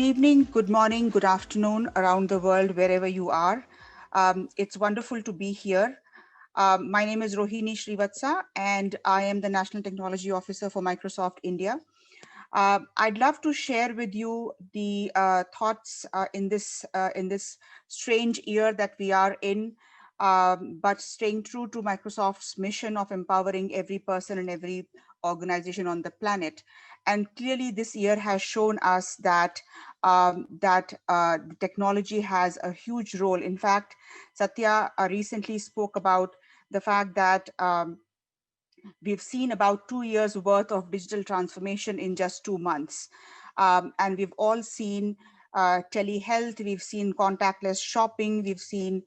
evening, good morning, good afternoon around the world, wherever you are. It's wonderful to be here. My name is Rohini Srivatsa, and I am the National Technology Officer for Microsoft India. I'd love to share with you the thoughts in this strange year that we are in, but staying true to Microsoft's mission of empowering every person and every organization on the planet. And clearly, this year has shown us that technology has a huge role. In fact, Satya recently spoke about the fact that we've seen about 2 years worth of digital transformation in just 2 months. And we've all seen telehealth, we've seen contactless shopping, we've seen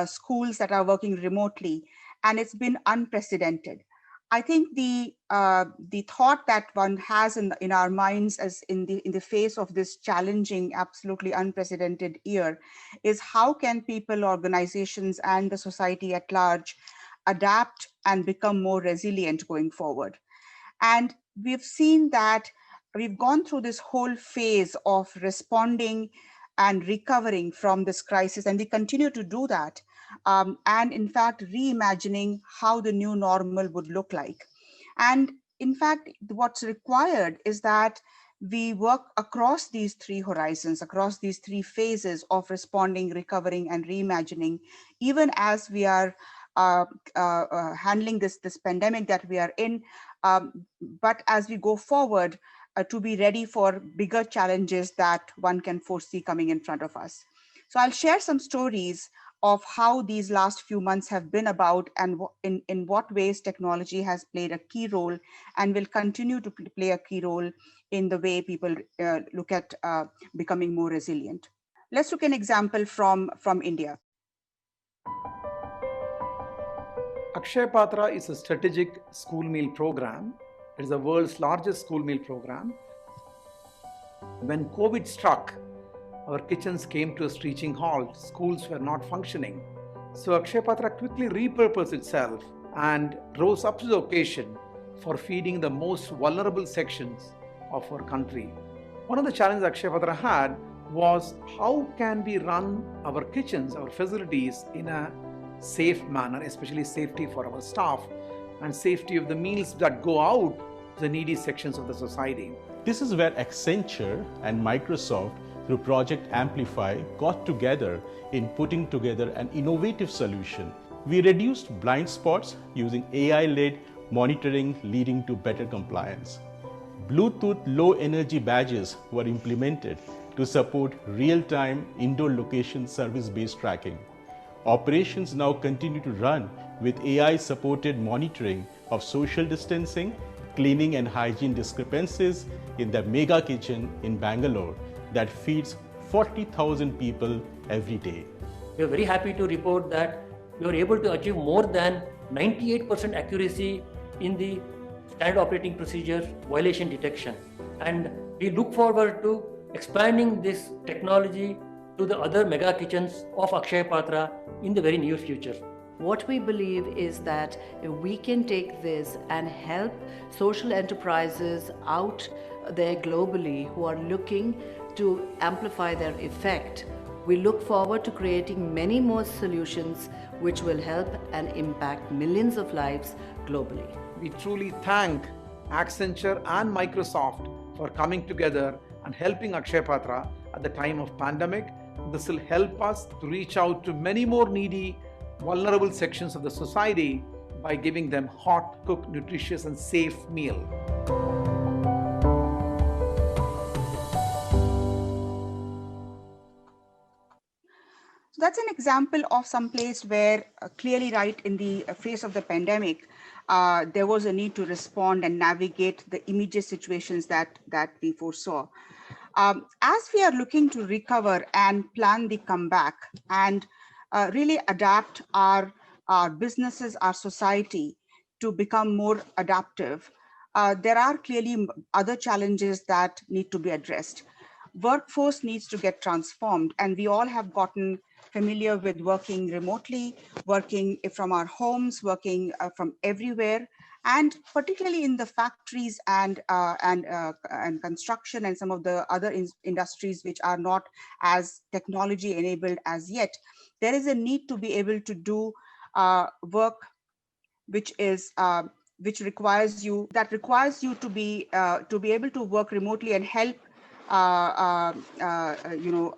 schools that are working remotely, and it's been unprecedented. I think the thought that one has in our minds as in the face of this challenging, absolutely unprecedented year is how can people, organizations, and the society at large adapt and become more resilient going forward. And we've seen that we've gone through this whole phase of responding and recovering from this crisis, and we continue to do that. And in fact, reimagining how the new normal would look like. And in fact, what's required is that we work across these three horizons, across these three phases of responding, recovering, and reimagining, even as we are handling this pandemic that we are in, but as we go forward, to be ready for bigger challenges that one can foresee coming in front of us. So I'll share some stories of how these last few months have been about and in what ways technology has played a key role and will continue to play a key role in the way people look at becoming more resilient. Let's look at an example from India. Akshay Patra is a strategic school meal program. It is the world's largest school meal program. When COVID struck, our kitchens came to a screeching halt. Schools were not functioning. So Akshay Patra quickly repurposed itself and rose up to the occasion for feeding the most vulnerable sections of our country. One of the challenges Akshay Patra had was how can we run our kitchens, our facilities in a safe manner, especially safety for our staff and safety of the meals that go out to the needy sections of the society. This is where Accenture and Microsoft through Project Amplify got together in putting together an innovative solution. We reduced blind spots using AI-led monitoring leading to better compliance. Bluetooth low energy badges were implemented to support real-time indoor location service-based tracking. Operations now continue to run with AI-supported monitoring of social distancing, cleaning and hygiene discrepancies in the mega kitchen in Bangalore that feeds 40,000 people every day. We are very happy to report that we were able to achieve more than 98% accuracy in the standard operating procedure violation detection. And we look forward to expanding this technology to the other mega kitchens of Akshay Patra in the very near future. What we believe is that we can take this and help social enterprises out there globally who are looking to amplify their effect. We look forward to creating many more solutions which will help and impact millions of lives globally. We truly thank Accenture and Microsoft for coming together and helping Akshay Patra at the time of pandemic. This will help us to reach out to many more needy, vulnerable sections of the society by giving them hot, cooked, nutritious, and safe meal. So that's an example of some place where clearly right in the face of the pandemic, there was a need to respond and navigate the immediate situations that we foresaw. As we are looking to recover and plan the comeback and really adapt our businesses, our society to become more adaptive, there are clearly other challenges that need to be addressed. Workforce needs to get transformed, and we all have gotten familiar with working remotely, working from our homes, working from everywhere. And particularly in the factories and construction and some of the other industries which are not as technology enabled as yet, there is a need to be able to do work which is requires you to be able to work remotely and help uh, uh, you know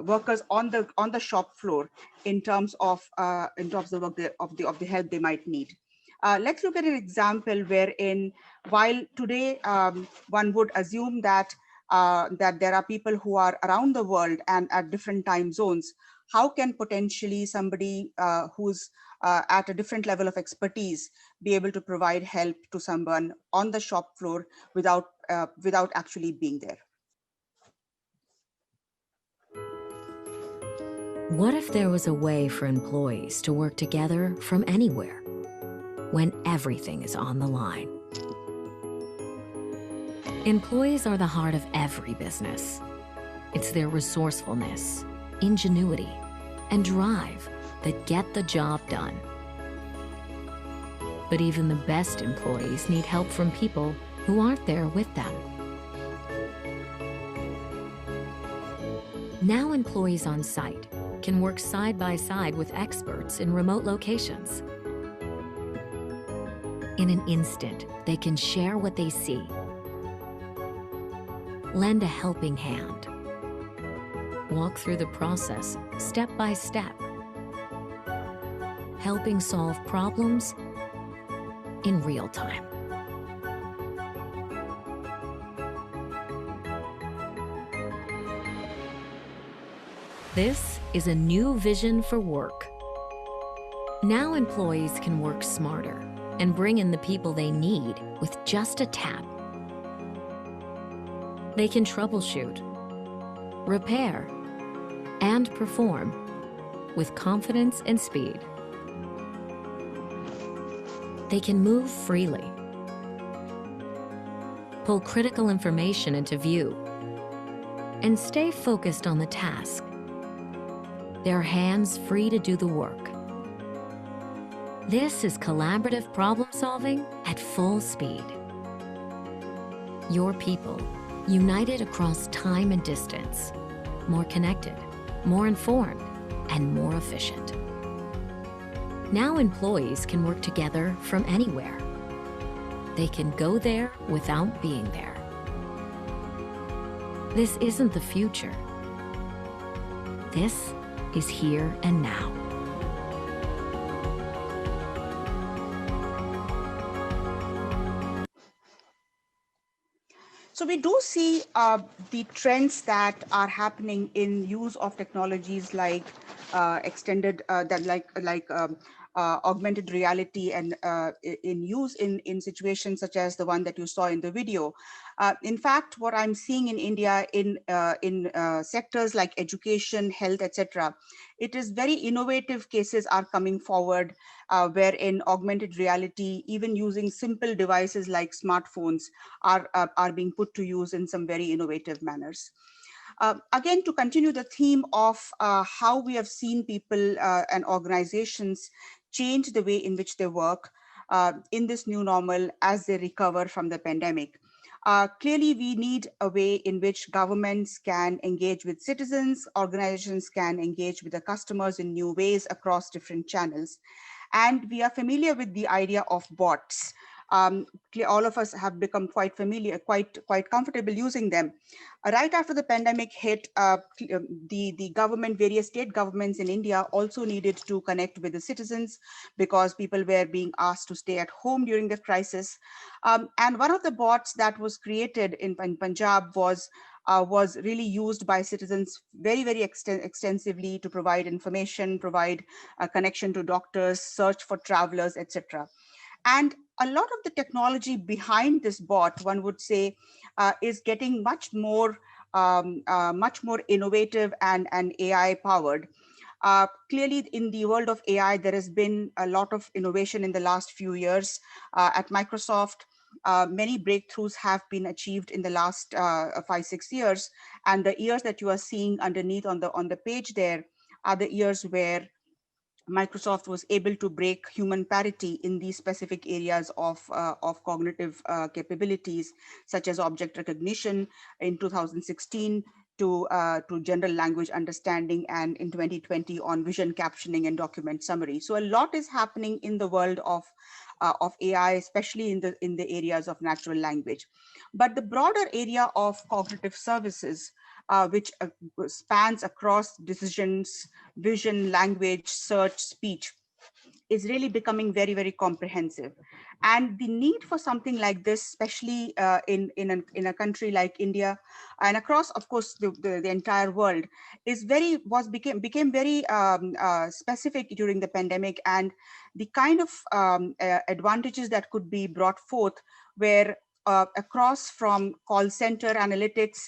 workers on the shop floor in terms of the work of the help they might need. Let's look at an example wherein, while today one would assume that that there are people who are around the world and at different time zones, how can potentially somebody who's at a different level of expertise be able to provide help to someone on the shop floor without actually being there? What if there was a way for employees to work together from anywhere when everything is on the line? Employees are the heart of every business. It's their resourcefulness, ingenuity, and drive that get the job done. But even the best employees need help from people who aren't there with them. Now employees on site can work side by side with experts in remote locations. In an instant, they can share what they see, lend a helping hand, walk through the process step by step, helping solve problems in real time. This is a new vision for work. Now employees can work smarter and bring in the people they need with just a tap. They can troubleshoot, repair, and perform with confidence and speed. They can move freely, pull critical information into view, and stay focused on the task. Their hands free to do the work. This is collaborative problem solving at full speed. Your people, united across time and distance, more connected, more informed, and more efficient. Now employees can work together from anywhere. They can go there without being there. This isn't the future. This is here and now. So we do see the trends that are happening in use of technologies like extended, that augmented reality, and in use in situations such as the one that you saw in the video. In fact, what I'm seeing in India in sectors like education, health, etc., it is very innovative cases are coming forward wherein augmented reality, even using simple devices like smartphones, are being put to use in some very innovative manners. Again, to continue the theme of how we have seen people and organizations change the way in which they work in this new normal as they recover from the pandemic. Clearly, we need a way in which governments can engage with citizens, organizations can engage with the customers in new ways across different channels. And we are familiar with the idea of bots. All of us have become quite familiar, quite comfortable using them. Right after the pandemic hit, the government, various state governments in India also needed to connect with the citizens because people were being asked to stay at home during the crisis. And one of the bots that was created in Punjab was really used by citizens very extensively to provide information, provide a connection to doctors, search for travelers, etc. And a lot of the technology behind this bot, one would say, is getting much more innovative and AI powered. Clearly, in the world of AI, there has been a lot of innovation in the last few years. At Microsoft, many breakthroughs have been achieved in the last 5-6 years, and the years that you are seeing underneath on the page there are the years where Microsoft was able to break human parity in these specific areas of cognitive capabilities, such as object recognition in 2016, to general language understanding, and in 2020 on vision captioning and document summary. So a lot is happening in the world of AI, especially in the areas of natural language. But the broader area of cognitive services, which spans across decisions, vision, language, search, speech, is really becoming very, very comprehensive. And the need for something like this, especially in a country like India and across, of course, the entire world, became very specific during the pandemic. And the kind of advantages that could be brought forth were across, from call center analytics,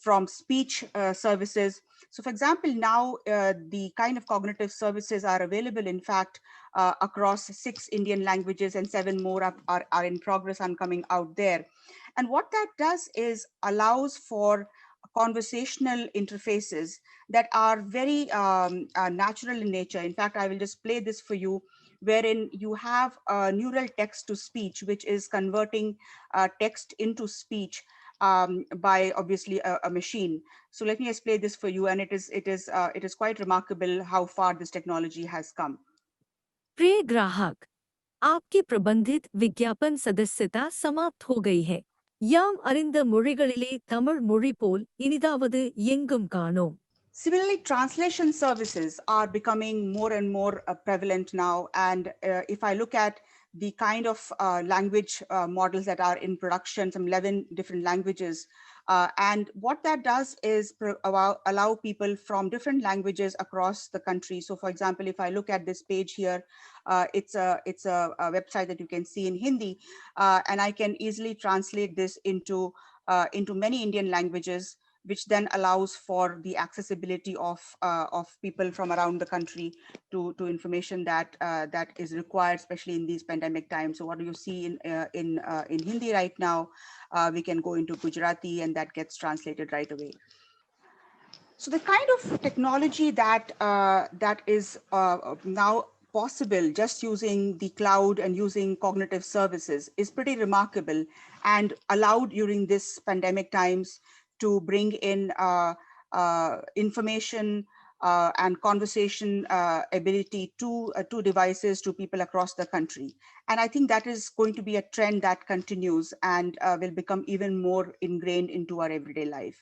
from speech services. So for example, now the kind of cognitive services are available, in fact, across 6 Indian languages, and 7 more are in progress and coming out there. And what that does is allows for conversational interfaces that are very natural in nature. In fact, I will just play this for you, wherein you have neural text to speech, which is converting text into speech by obviously a machine. So let me just play this for you, and it is quite remarkable how far this technology has come. प्रिय ग्राहक, आपकी प्रबंधित विज्ञापन सदस्यता समाप्त हो गई है. யாம் அறிந்த மொழிகளிலே தமிழ் மொழி போல் இனிதாவது எங்கும் காணோம். Similarly, translation services are becoming more and more prevalent now. And if I look at the kind of language models that are in production, some 11 different languages, and what that does is allow people from different languages across the country. So for example, if I look at this page here, it's a website that you can see in Hindi, and I can easily translate this into many Indian languages, which then allows for the accessibility of people from around the country to information that is required, especially in these pandemic times. So what do you see in Hindi right now? We can go into Gujarati, and that gets translated right away. So the kind of technology that is now possible just using the cloud and using cognitive services is pretty remarkable, and allowed during this pandemic times to bring in information and conversation ability to devices, to people across the country. And I think that is going to be a trend that continues and will become even more ingrained into our everyday life.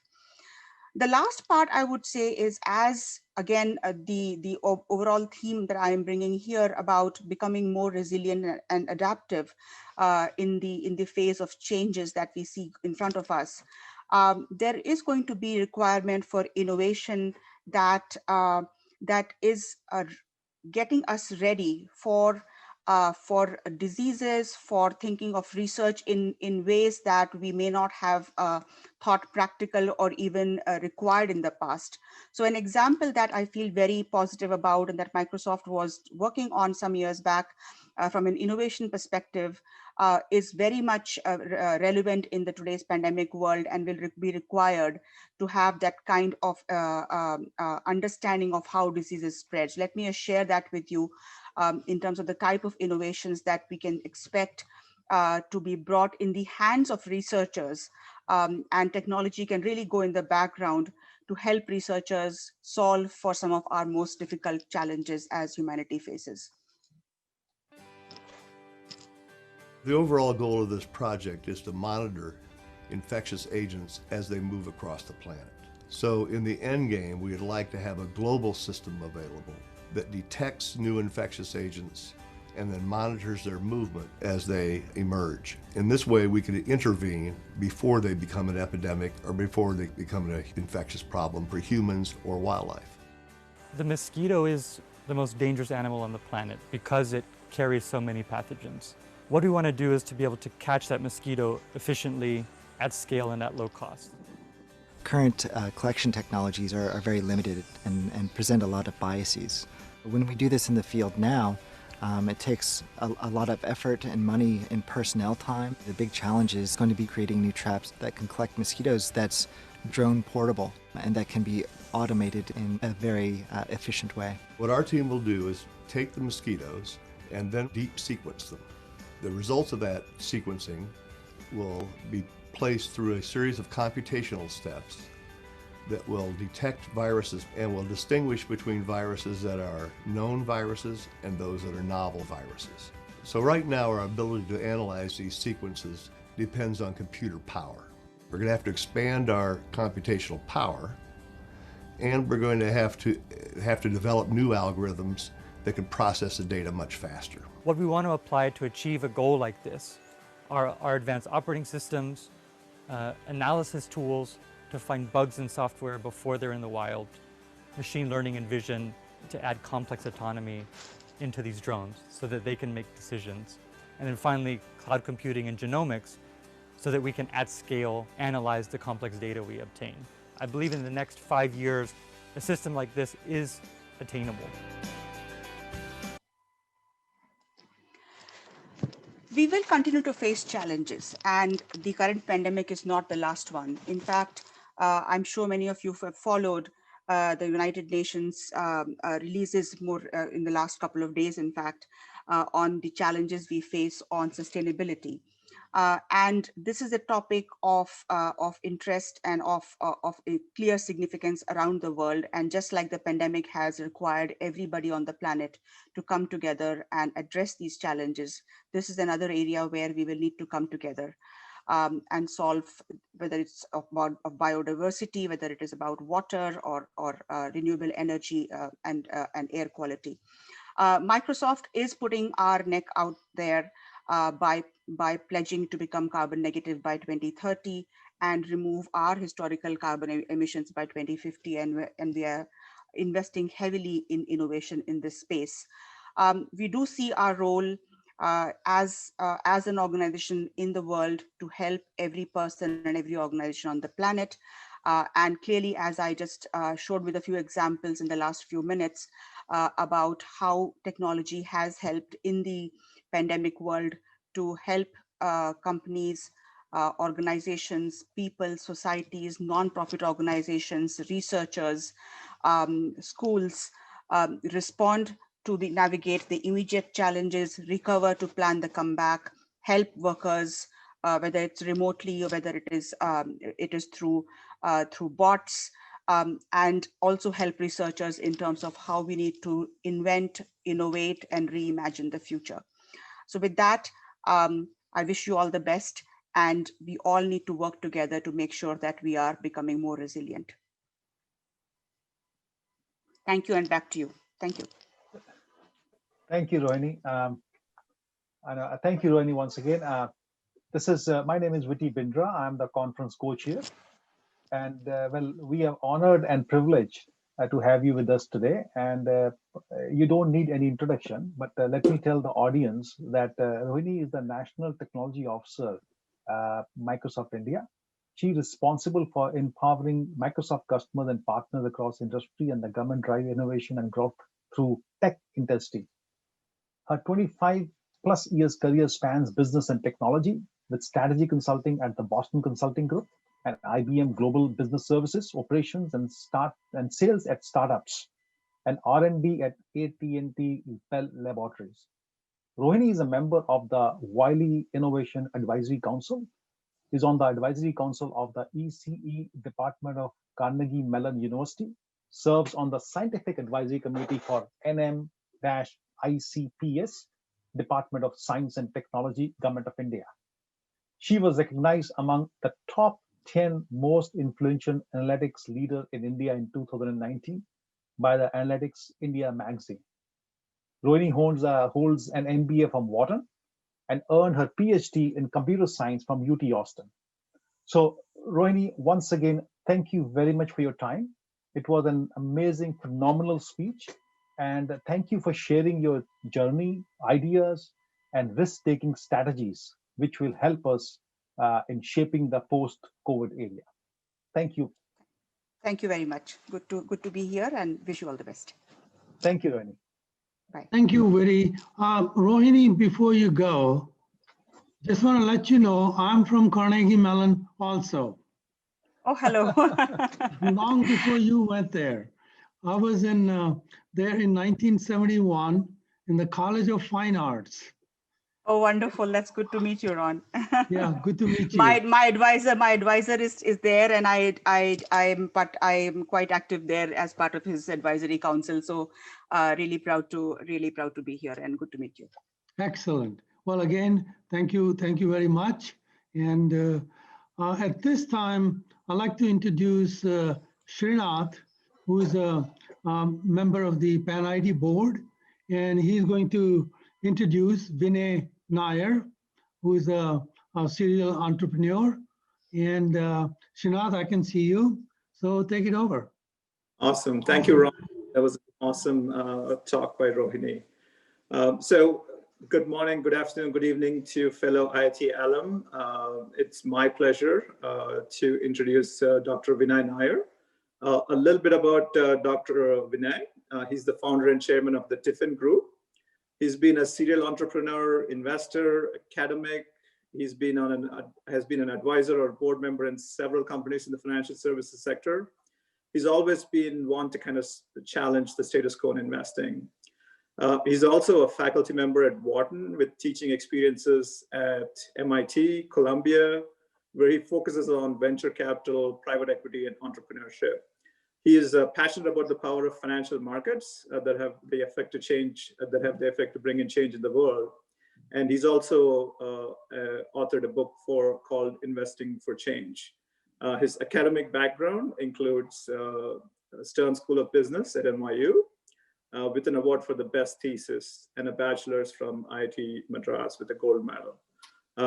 The last part I would say is, as again, the overall theme that I am bringing here about becoming more resilient and adaptive in the phase of changes that we see in front of us. There is going to be requirement for innovation that is getting us ready for diseases, for thinking of research in ways that we may not have thought practical or even required in the past. So an example that I feel very positive about, and that Microsoft was working on some years back from an innovation perspective, is very much relevant in the today's pandemic world, and will be required to have that kind of understanding of how diseases spread. Let me share that with you in terms of the type of innovations that we can expect to be brought in the hands of researchers. And technology can really go in the background to help researchers solve for some of our most difficult challenges as humanity faces. The overall goal of this project is to monitor infectious agents as they move across the planet. So in the end game, we'd like to have a global system available that detects new infectious agents and then monitors their movement as they emerge. In this way, we could intervene before they become an epidemic or before they become an infectious problem for humans or wildlife. The mosquito is the most dangerous animal on the planet because it carries so many pathogens. What we want to do is to be able to catch that mosquito efficiently, at scale, and at low cost. Current collection technologies are very limited and present a lot of biases. When we do this in the field now, it takes a lot of effort and money and personnel time. The big challenge is going to be creating new traps that can collect mosquitoes that's drone portable and that can be automated in a very efficient way. What our team will do is take the mosquitoes and then deep sequence them. The results of that sequencing will be placed through a series of computational steps that will detect viruses and will distinguish between viruses that are known viruses and those that are novel viruses. So right now our ability to analyze these sequences depends on computer power. We're going to have to expand our computational power, and we're going to have to develop new algorithms that can process the data much faster. What we want to apply to achieve a goal like this are our advanced operating systems, analysis tools to find bugs in software before they're in the wild, machine learning and vision to add complex autonomy into these drones so that they can make decisions. And then finally, cloud computing and genomics so that we can at scale analyze the complex data we obtain. I believe in the next 5 years, a system like this is attainable. We will continue to face challenges, and the current pandemic is not the last one. In fact, I'm sure many of you have followed the United Nations releases more in the last couple of days, in fact, on the challenges we face on sustainability. And this is a topic of interest and of a clear significance around the world. And just like the pandemic has required everybody on the planet to come together and address these challenges, this is another area where we will need to come together and solve, whether it's about biodiversity, whether it is about water or renewable energy and air quality. Microsoft is putting our neck out there by pledging to become carbon negative by 2030 and remove our historical carbon emissions by 2050, and we are investing heavily in innovation in this space. We do see our role as an organization in the world to help every person and every organization on the planet. And clearly, as I just showed with a few examples in the last few minutes about how technology has helped in the pandemic world to help companies, organizations, people, societies, non-profit organizations, researchers, schools respond to navigate the immediate challenges, recover to plan the comeback, help workers, whether it's remotely or whether it is through bots, and also help researchers in terms of how we need to invent, innovate, and reimagine the future. So with that, I wish you all the best, and we all need to work together to make sure that we are becoming more resilient. Thank you, and back to you. Thank you. Thank you, Rohini. Thank you, Rohini, once again. My name is Viti Bindra. I'm the conference co-chair. And well, we are honored and privileged to have you with us today. And you don't need any introduction, but let me tell the audience that Rohini is the National Technology Officer, Microsoft India. She's responsible for empowering Microsoft customers and partners across industry and the government drive innovation and growth through tech intensity. Her 25 plus years career spans business and technology with strategy consulting at the Boston Consulting Group and IBM Global Business Services, operations and sales at startups, and R&D at AT&T Bell Laboratories. Rohini is a member of the Wiley Innovation Advisory Council, is on the advisory council of the ECE Department of Carnegie Mellon University, serves on the Scientific Advisory Committee for NM-ICPS, Department of Science and Technology, Government of India. She was recognized among the top 10 most influential analytics leader in India in 2019 by the Analytics India magazine. Rohini holds an MBA from Wharton and earned her PhD in computer science from UT Austin. So Rohini, once again, thank you very much for your time. It was an amazing, phenomenal speech. And thank you for sharing your journey, ideas, and risk-taking strategies, which will help us in shaping the post-COVID area. Thank you. Thank you very much. Good to be here, and wish you all the best. Thank you, Rohini. Bye. Thank you, Viti. Rohini, before you go, just want to let you know I'm from Carnegie Mellon also. Oh, hello. Long before you went there. I was in there in 1971 in the College of Fine Arts. Oh, wonderful. That's good to meet you, Ron. Yeah, good to meet my you. my advisor is there, and I'm quite active there as part of his advisory council. So really proud to be here, and good to meet you. Excellent. Well, again, thank you very much. And at this time, I'd like to introduce Srinath, who is a member of the PAN-IT board, and he's going to introduce Vinay Nair, who is a serial entrepreneur. And Srinath, I can see you, so take it over. Awesome. Thank you, Ron. That was an awesome talk by Rohini. So good morning, good afternoon, good evening to fellow IIT alum. It's my pleasure to introduce Dr. Vinay Nair. A little bit about Dr. Vinay. He's the founder and chairman of the Tiffin Group. He's been a serial entrepreneur, investor, academic. He's been has been an advisor or board member in several companies in the financial services sector. He's always been one to kind of challenge the status quo in investing. He's also a faculty member at Wharton with teaching experiences at MIT, Columbia, where he focuses on venture capital, private equity, and entrepreneurship. He is passionate about the power of financial markets that have the effect to bring in change in the world. And he's also authored a book called Investing for Change. His academic background includes Stern School of Business at NYU, with an award for the best thesis, and a bachelor's from IIT Madras with a gold medal.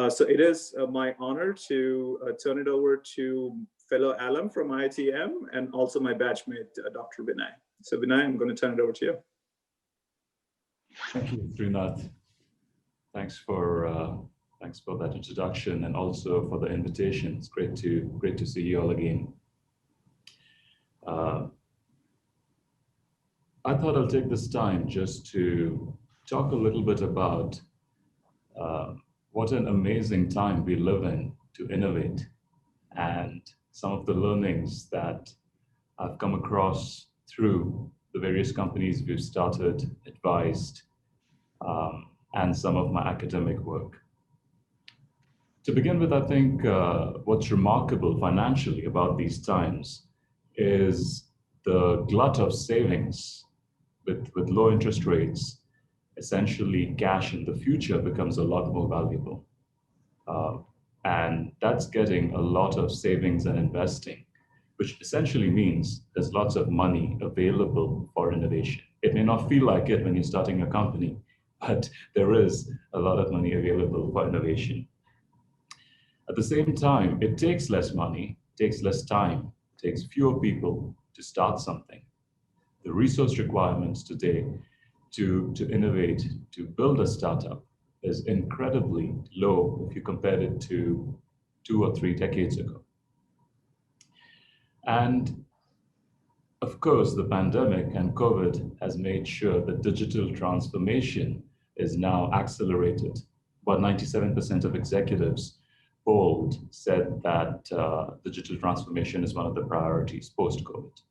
So it is my honor to turn it over to fellow alum from IITM and also my batchmate, Dr. Vinay. So Vinay, I'm going to turn it over to you. Thank you, Srinath. Thanks for that introduction and also for the invitation. It's great to see you all again. I thought I'll take this time just to talk a little bit about what an amazing time we live in to innovate, and some of the learnings that I've come across through the various companies we've started, advised, and some of my academic work. To begin with, I think what's remarkable financially about these times is the glut of savings with low interest rates. Essentially, cash in the future becomes a lot more valuable. And that's getting a lot of savings and investing, which essentially means there's lots of money available for innovation. It may not feel like it when you're starting a company, but there is a lot of money available for innovation. At the same time, it takes less money, takes less time, takes fewer people to start something. The resource requirements today to innovate, to build a startup is incredibly low if you compare it to 2 or 3 decades ago. And of course, the pandemic and COVID has made sure that digital transformation is now accelerated. About 97% of executives polled said that digital transformation is one of the priorities post-COVID.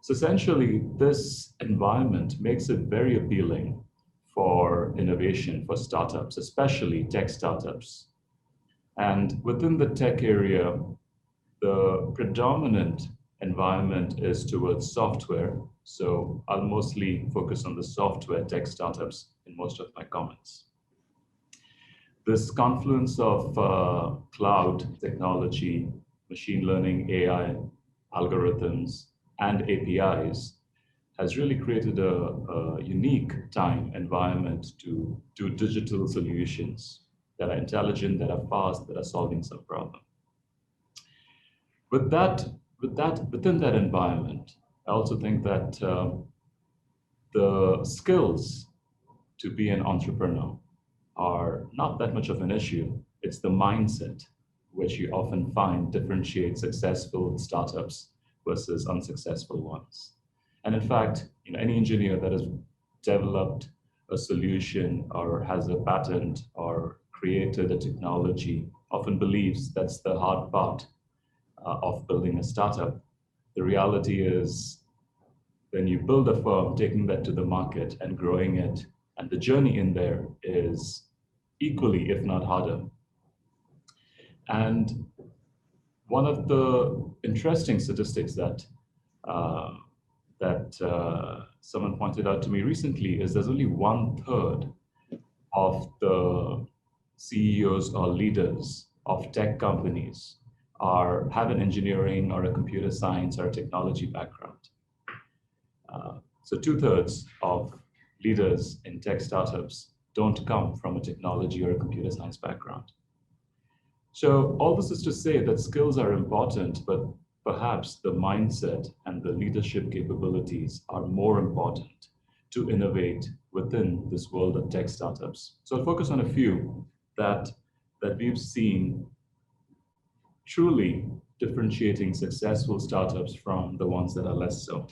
So essentially, this environment makes it very appealing for innovation, for startups, especially tech startups. And within the tech area, the predominant environment is towards software. So I'll mostly focus on the software tech startups in most of my comments. This confluence of cloud technology, machine learning, AI, algorithms, and APIs has really created a unique time environment to do digital solutions that are intelligent, that are fast, that are solving some problem. Within that environment, I also think that the skills to be an entrepreneur are not that much of an issue. It's the mindset which you often find differentiates successful startups versus unsuccessful ones. And in fact, any engineer that has developed a solution or has a patent or created a technology often believes that's the hard part. of building a startup. The reality is, when you build a firm, taking that to the market and growing it, and the journey in there is equally, if not harder. And one of the interesting statistics that someone pointed out to me recently is there's only 1/3 of the CEOs or leaders of tech companies have an engineering or a computer science or a technology background. So 2/3 of leaders in tech startups don't come from a technology or a computer science background. So all this is to say that skills are important, but perhaps the mindset and the leadership capabilities are more important to innovate within this world of tech startups. So I'll focus on a few that we've seen truly differentiating successful startups from the ones that are less so.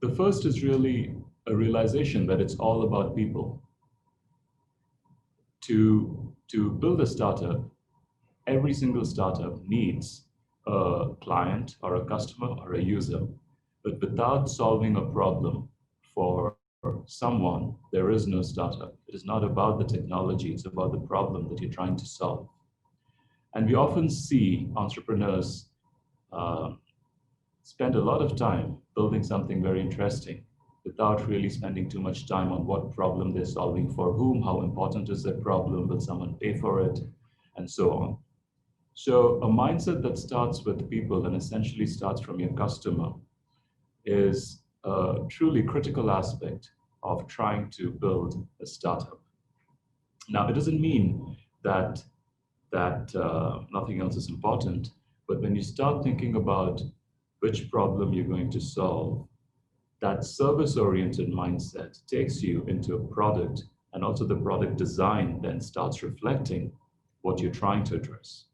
The first is really a realization that it's all about people. To build a startup, every single startup needs a client or a customer or a user. But without solving a problem for someone, there is no startup. It is not about the technology, it's about the problem that you're trying to solve. And we often see entrepreneurs spend a lot of time building something very interesting without really spending too much time on what problem they're solving for whom, how important is that problem, will someone pay for it, and so on. So a mindset that starts with people and essentially starts from your customer is a truly critical aspect of trying to build a startup. Now, it doesn't mean that nothing else is important, but when you start thinking about which problem you're going to solve, that service-oriented mindset takes you into a product, and also the product design then starts reflecting what you're trying to address.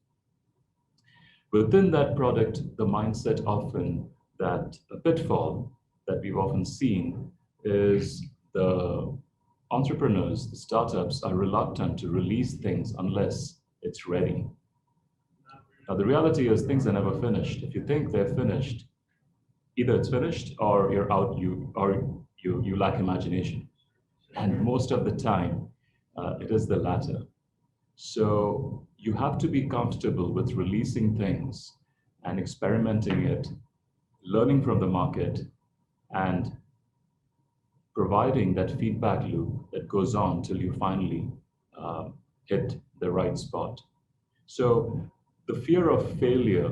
Within that product, the mindset often, that a pitfall that we've often seen is the entrepreneurs, the startups are reluctant to release things unless it's ready. Now, the reality is things are never finished. If you think they're finished, either it's finished or you're out, you lack imagination. And most of the time, it is the latter. So you have to be comfortable with releasing things and experimenting it, learning from the market, and providing that feedback loop that goes on till you finally hit the right spot. So the fear of failure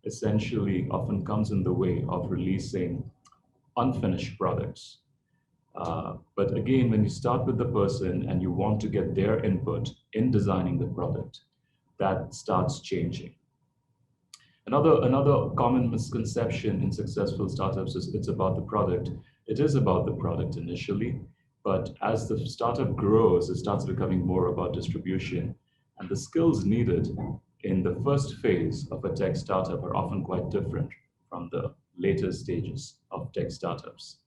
essentially often comes in the way of releasing unfinished products. But again, when you start with the person and you want to get their input in designing the product, that starts changing. Another common misconception in successful startups is it's about the product. It is about the product initially, but as the startup grows, it starts becoming more about distribution. And the skills needed in the first phase of a tech startup are often quite different from the later stages of tech startups.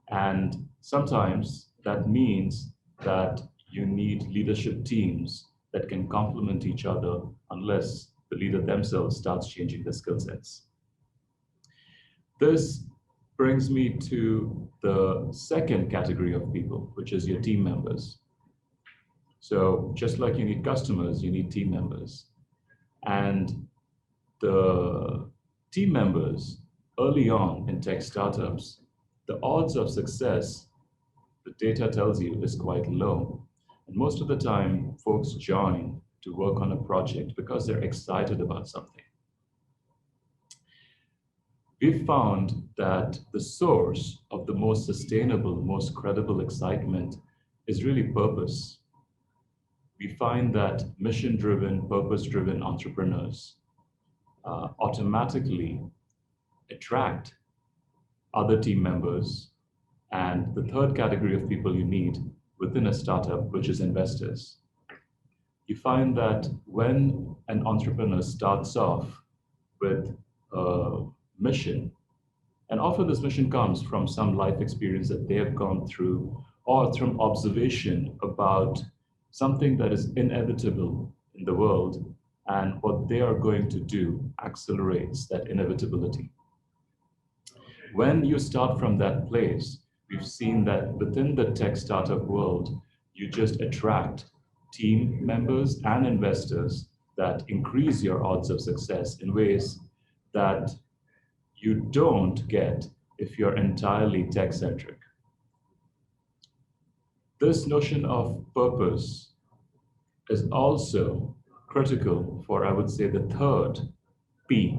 And sometimes that means that you need leadership teams that can complement each other unless the leader themselves starts changing their skill sets. This brings me to the second category of people, which is your team members. So just like you need customers, you need team members. And the team members early on in tech startups, the odds of success, the data tells you, is quite low. And most of the time, folks join to work on a project because they're excited about something. We've found that the source of the most sustainable, most credible excitement is really purpose. We find that mission-driven, purpose-driven entrepreneurs automatically attract other team members. And the third category of people you need within a startup, which is investors. You find that when an entrepreneur starts off with a mission, and often this mission comes from some life experience that they have gone through, or from observation about something that is inevitable in the world, and what they are going to do accelerates that inevitability. When you start from that place, we've seen that within the tech startup world, you just attract team members and investors that increase your odds of success in ways that you don't get if you're entirely tech-centric. This notion of purpose is also critical for, I would say, the third P,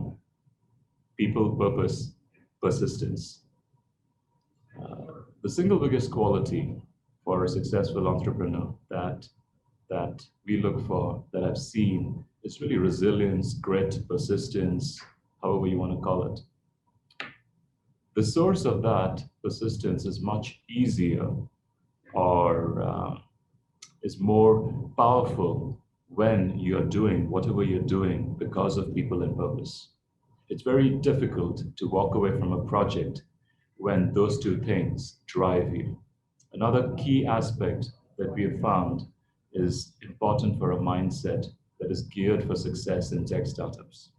people, purpose, persistence. The single biggest quality for a successful entrepreneur that we look for, that I've seen, is really resilience, grit, persistence, however you want to call it. The source of that persistence is much easier or is more powerful when you're doing whatever you're doing because of people and purpose. It's very difficult to walk away from a project when those two things drive you. Another key aspect that we have found is important for a mindset that is geared for success in tech startups.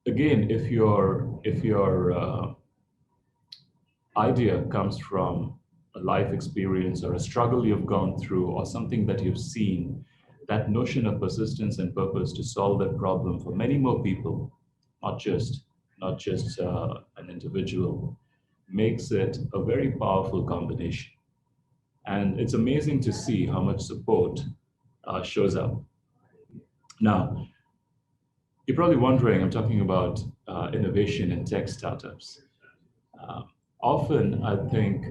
Again, if your idea comes from a life experience or a struggle you've gone through or something that you've seen, that notion of persistence and purpose to solve that problem for many more people, not just an individual, makes it a very powerful combination. And it's amazing to see how much support shows up. Now, you're probably wondering, I'm talking about innovation in tech startups. Often, I think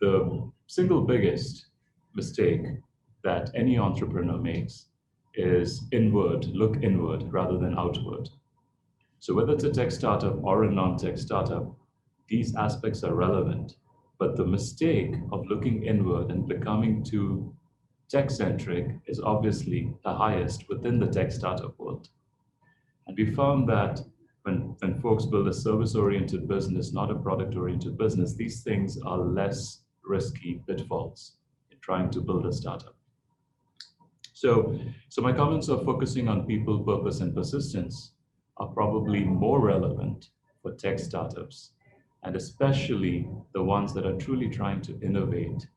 the single biggest mistake that any entrepreneur makes is look inward rather than outward. So whether it's a tech startup or a non-tech startup, these aspects are relevant. But the mistake of looking inward and becoming too tech-centric is obviously the highest within the tech startup world. And we found that when folks build a service-oriented business, not a product-oriented business, these things are less risky pitfalls in trying to build a startup. So my comments of focusing on people, purpose, and persistence are probably more relevant for tech startups, and especially the ones that are truly trying to innovate.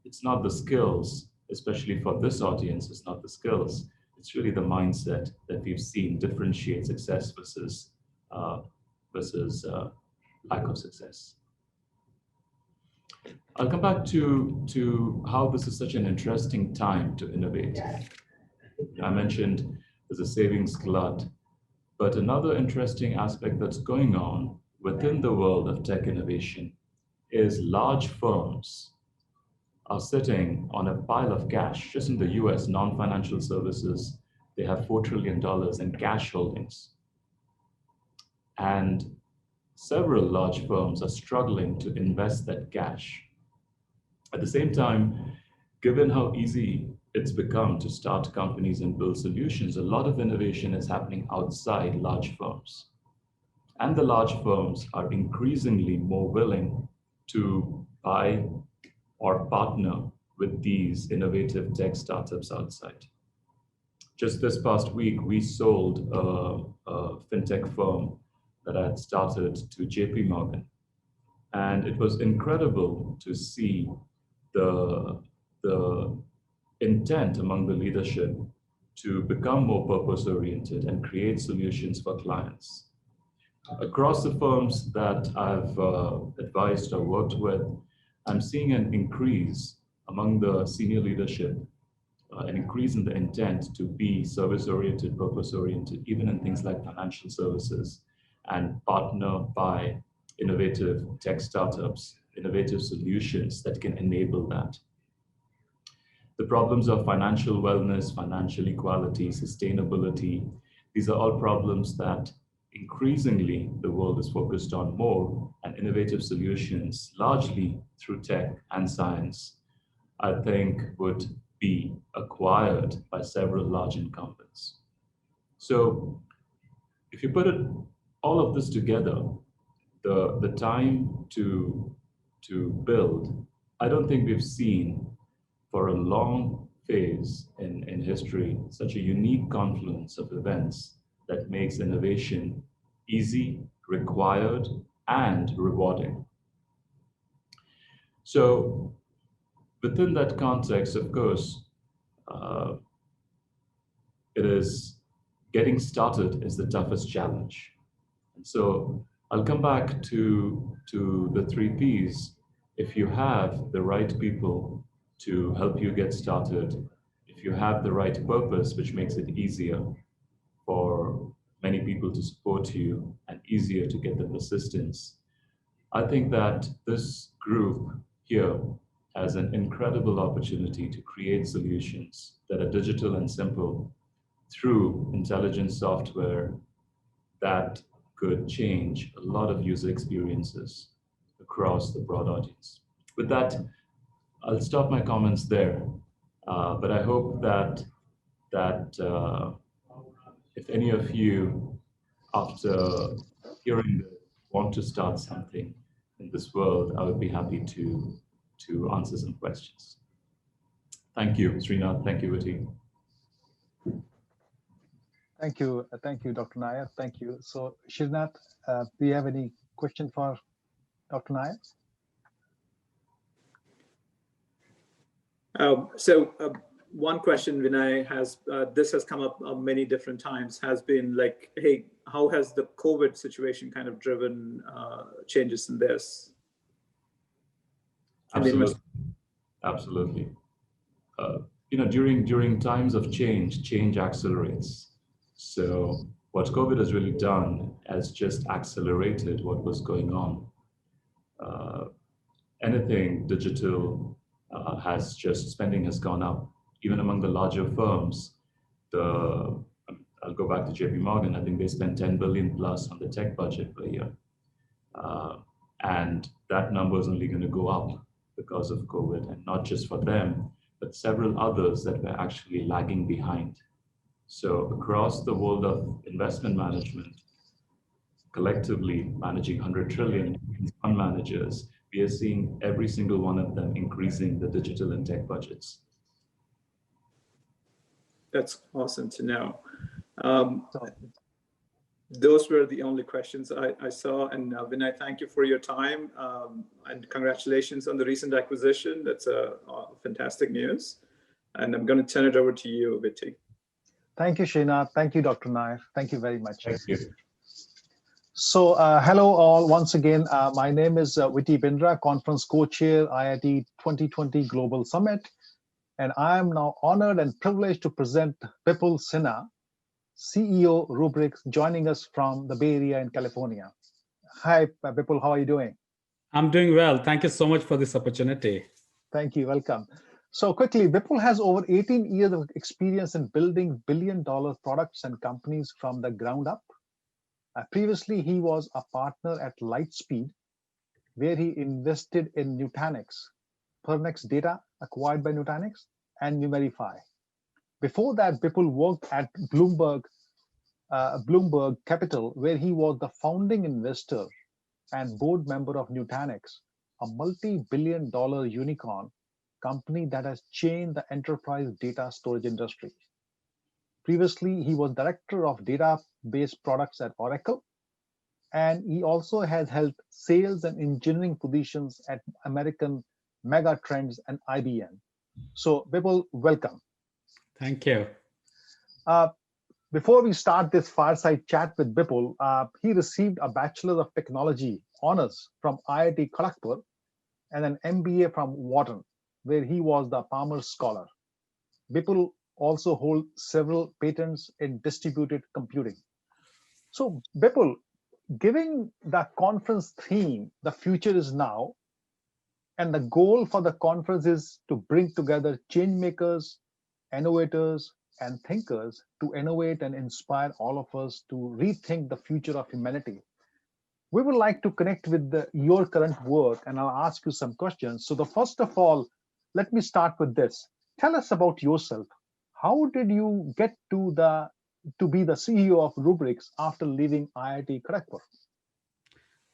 It's not the skills, especially for this audience, it's not the skills, it's really the mindset that we've seen differentiate success versus lack of success. I'll come back to how this is such an interesting time to innovate. I mentioned there's a savings glut, but another interesting aspect that's going on within the world of tech innovation is large firms are sitting on a pile of cash. Just in the US, non-financial services, they have $4 trillion in cash holdings. And several large firms are struggling to invest that cash. At the same time, given how easy it's become to start companies and build solutions, a lot of innovation is happening outside large firms. And the large firms are increasingly more willing to buy or partner with these innovative tech startups outside. Just this past week, we sold a fintech firm that I had started to JP Morgan. And it was incredible to see the intent among the leadership to become more purpose-oriented and create solutions for clients. Across the firms that I've advised or worked with, I'm seeing an increase among the senior leadership, an increase in the intent to be service-oriented, purpose-oriented, even in things like financial services, and partner by innovative tech startups, innovative solutions that can enable that. The problems of financial wellness, financial equality, sustainability, these are all problems that increasingly the world is focused on more, and innovative solutions, largely through tech and science, I think would be acquired by several large incumbents. So if you put all of this together, the time to build, I don't think we've seen for a long phase in history, such a unique confluence of events that makes innovation easy, required, and rewarding. So within that context, of course, it is getting started is the toughest challenge. And so I'll come back to the 3 Ps. If you have the right people to help you get started, if you have the right purpose, which makes it easier for many people to support you and easier to get the persistence, I think that this group here has an incredible opportunity to create solutions that are digital and simple through intelligent software that could change a lot of user experiences across the broad audience. With that, I'll stop my comments there. But I hope that if any of you, after hearing this, want to start something in this world, I would be happy to answer some questions. Thank you, Srinath. Thank you, Viti. Thank you, Dr. Nair. Thank you. So, Srinath, do you have any question for Dr. Nair? One question Vinay has, this has come up many different times, has been like, hey, how has the COVID situation kind of driven changes in this? Absolutely, absolutely. During times of change accelerates. So what COVID has really done has just accelerated what was going on. Anything digital spending has gone up. Even among the larger firms, I'll go back to JP Morgan, I think they spend 10 billion plus on the tech budget per year. And that number is only going to go up because of COVID, and not just for them, but several others that were actually lagging behind. So across the world of investment management, collectively managing 100 trillion fund managers, we are seeing every single one of them increasing the digital and tech budgets. That's awesome to know. Those were the only questions I saw. And Vinay, thank you for your time, and congratulations on the recent acquisition. That's a fantastic news. And I'm going to turn it over to you, Viti. Thank you, Srinath. Thank you, Dr. Nair. Thank you very much. Thank you. So hello all once again. My name is Viti Bindra, Conference Co-Chair, IIT 2020 Global Summit. And I am now honored and privileged to present Bipul Sinha, CEO Rubrics, joining us from the Bay Area in California. Hi, Bipul, how are you doing? I'm doing well. Thank you so much for this opportunity. Thank you. Welcome. So quickly, Bipul has over 18 years of experience in building billion-dollar products and companies from the ground up. Previously, he was a partner at Lightspeed, where he invested in Nutanix, Pernex Data, acquired by Nutanix, and Numerify. Before that, Bipul worked at Bloomberg Capital, where he was the founding investor and board member of Nutanix, a multi-billion-dollar unicorn company that has changed the enterprise data storage industry. Previously, he was director of database products at Oracle, and he also has held sales and engineering positions at American Megatrends and IBM. So, Bipul, welcome. Thank you. Before we start this fireside chat with Bipul, he received a Bachelor of Technology honors from IIT Kharagpur and an MBA from Wharton, where he was the Palmer Scholar. Bipul also holds several patents in distributed computing. So, Bipul, given the conference theme, the future is now, and the goal for the conference is to bring together change makers, innovators, and thinkers to innovate and inspire all of us to rethink the future of humanity. We would like to connect with your current work, and I'll ask you some questions. So, first of all, let me start with this. Tell us about yourself. How did you get to be the CEO of Rubrics after leaving IIT Kharagpur?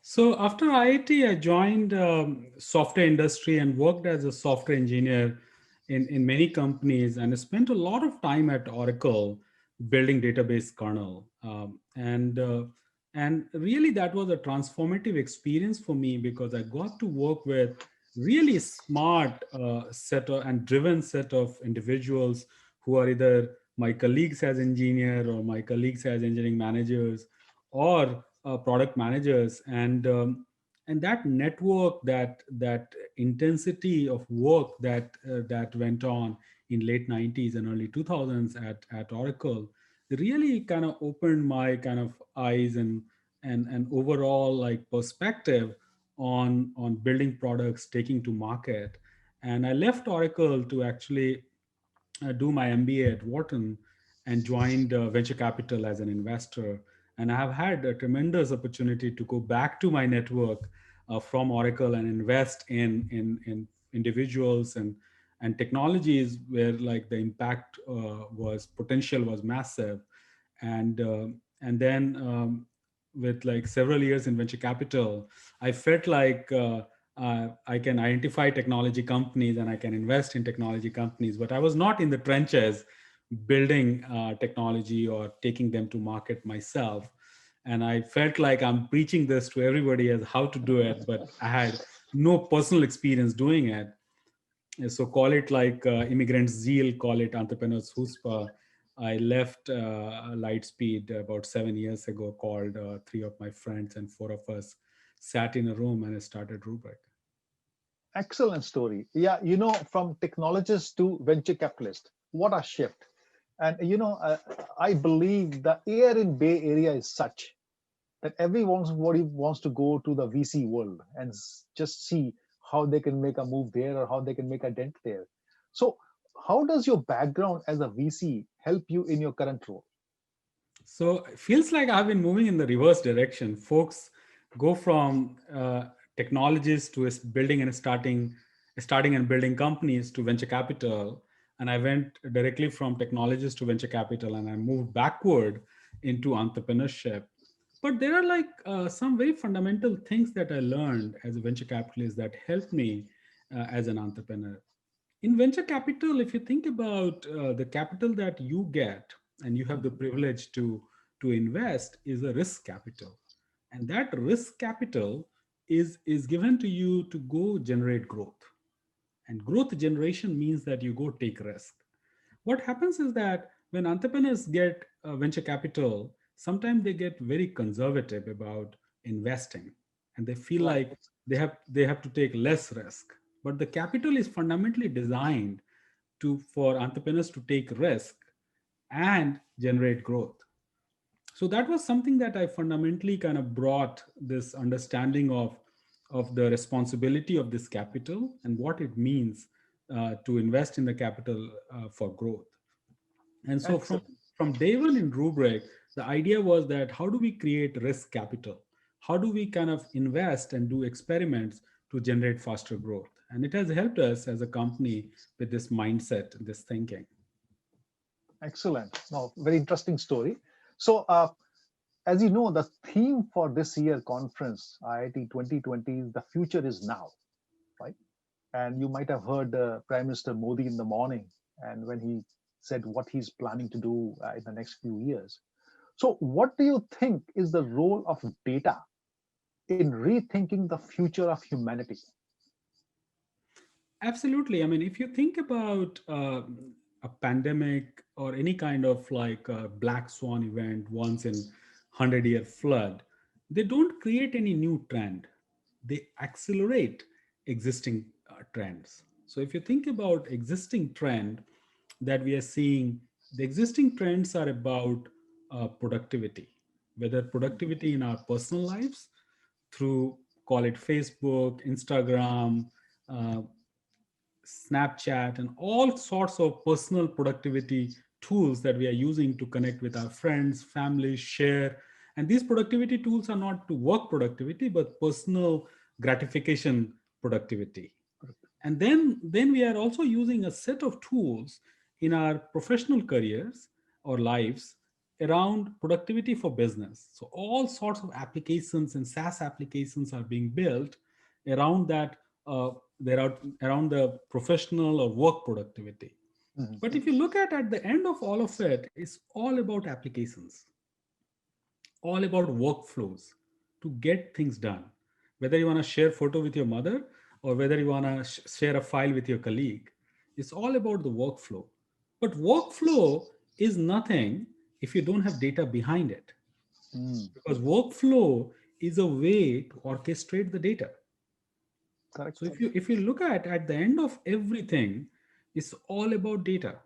So after IIT, I joined software industry and worked as a software engineer in many companies, and I spent a lot of time at Oracle building database kernel. And really that was a transformative experience for me because I got to work with really smart set of, and driven set of individuals who are either my colleagues as engineer or my colleagues as engineering managers or product managers. And that network, that intensity of work that went on in late 90s and early 2000s at Oracle really kind of opened my kind of eyes and overall like perspective on building products, taking to market. And I left Oracle to actually do my MBA at Wharton and joined venture capital as an investor. And I have had a tremendous opportunity to go back to my network from Oracle and invest in individuals and technologies where like the impact was potential was massive. And then with like several years in venture capital, I felt like I can identify technology companies and I can invest in technology companies, but I was not in the trenches building technology or taking them to market myself. And I felt like I'm preaching this to everybody as how to do it, but I had no personal experience doing it. So call it like immigrant zeal, call it entrepreneur's chutzpah. I left Lightspeed about 7 years ago, called three of my friends and four of us sat in a room and I started Rubrik. Excellent story. Yeah, from technologist to venture capitalist, what a shift. And I believe the air in Bay Area is such that everyone wants to go to the VC world and just see how they can make a move there or how they can make a dent there. So, how does your background as a VC help you in your current role? So it feels like I've been moving in the reverse direction. Folks go from technologists to building and starting and building companies to venture capital. And I went directly from technologist to venture capital and I moved backward into entrepreneurship. But there are like some very fundamental things that I learned as a venture capitalist that helped me as an entrepreneur. In venture capital, if you think about the capital that you get and you have the privilege to invest is a risk capital. And that risk capital is given to you to go generate growth. And growth generation means that you go take risk. What happens is that when entrepreneurs get venture capital, sometimes they get very conservative about investing and they feel Right. like they have to take less risk. But the capital is fundamentally designed for entrepreneurs to take risk and generate growth. So that was something that I fundamentally kind of brought this understanding of the responsibility of this capital and what it means to invest in the capital for growth. And so Excellent. from day one in Rubrik, the idea was that how do we create risk capital? How do we kind of invest and do experiments to generate faster growth? And it has helped us as a company with this mindset, this thinking. Excellent. No, very interesting story. So, as you know, the theme for this year conference, IIT 2020, is the future is now, right? And you might have heard Prime Minister Modi in the morning, and when he said what he's planning to do in the next few years. So, what do you think is the role of data in rethinking the future of humanity? Absolutely. I mean, if you think about a pandemic or any kind of like a black swan event, once in 100-year flood, they don't create any new trend. They accelerate existing trends. So if you think about existing trend that we are seeing, the existing trends are about productivity, whether productivity in our personal lives through, call it Facebook, Instagram, uh, Snapchat, and all sorts of personal productivity tools that we are using to connect with our friends, family, share. And these productivity tools are not to work productivity, but personal gratification productivity. And then we are also using a set of tools in our professional careers or lives around productivity for business. So all sorts of applications and SaaS applications are being built around that they're out around the professional or work productivity. But if you look at the end of all of it, it's all about applications, all about workflows to get things done. Whether you want to share photo with your mother or whether you want to share a file with your colleague, it's all about the workflow. But workflow is nothing if you don't have data behind it, because workflow is a way to orchestrate the data. Correct. So if you look at the end of everything, it's all about data.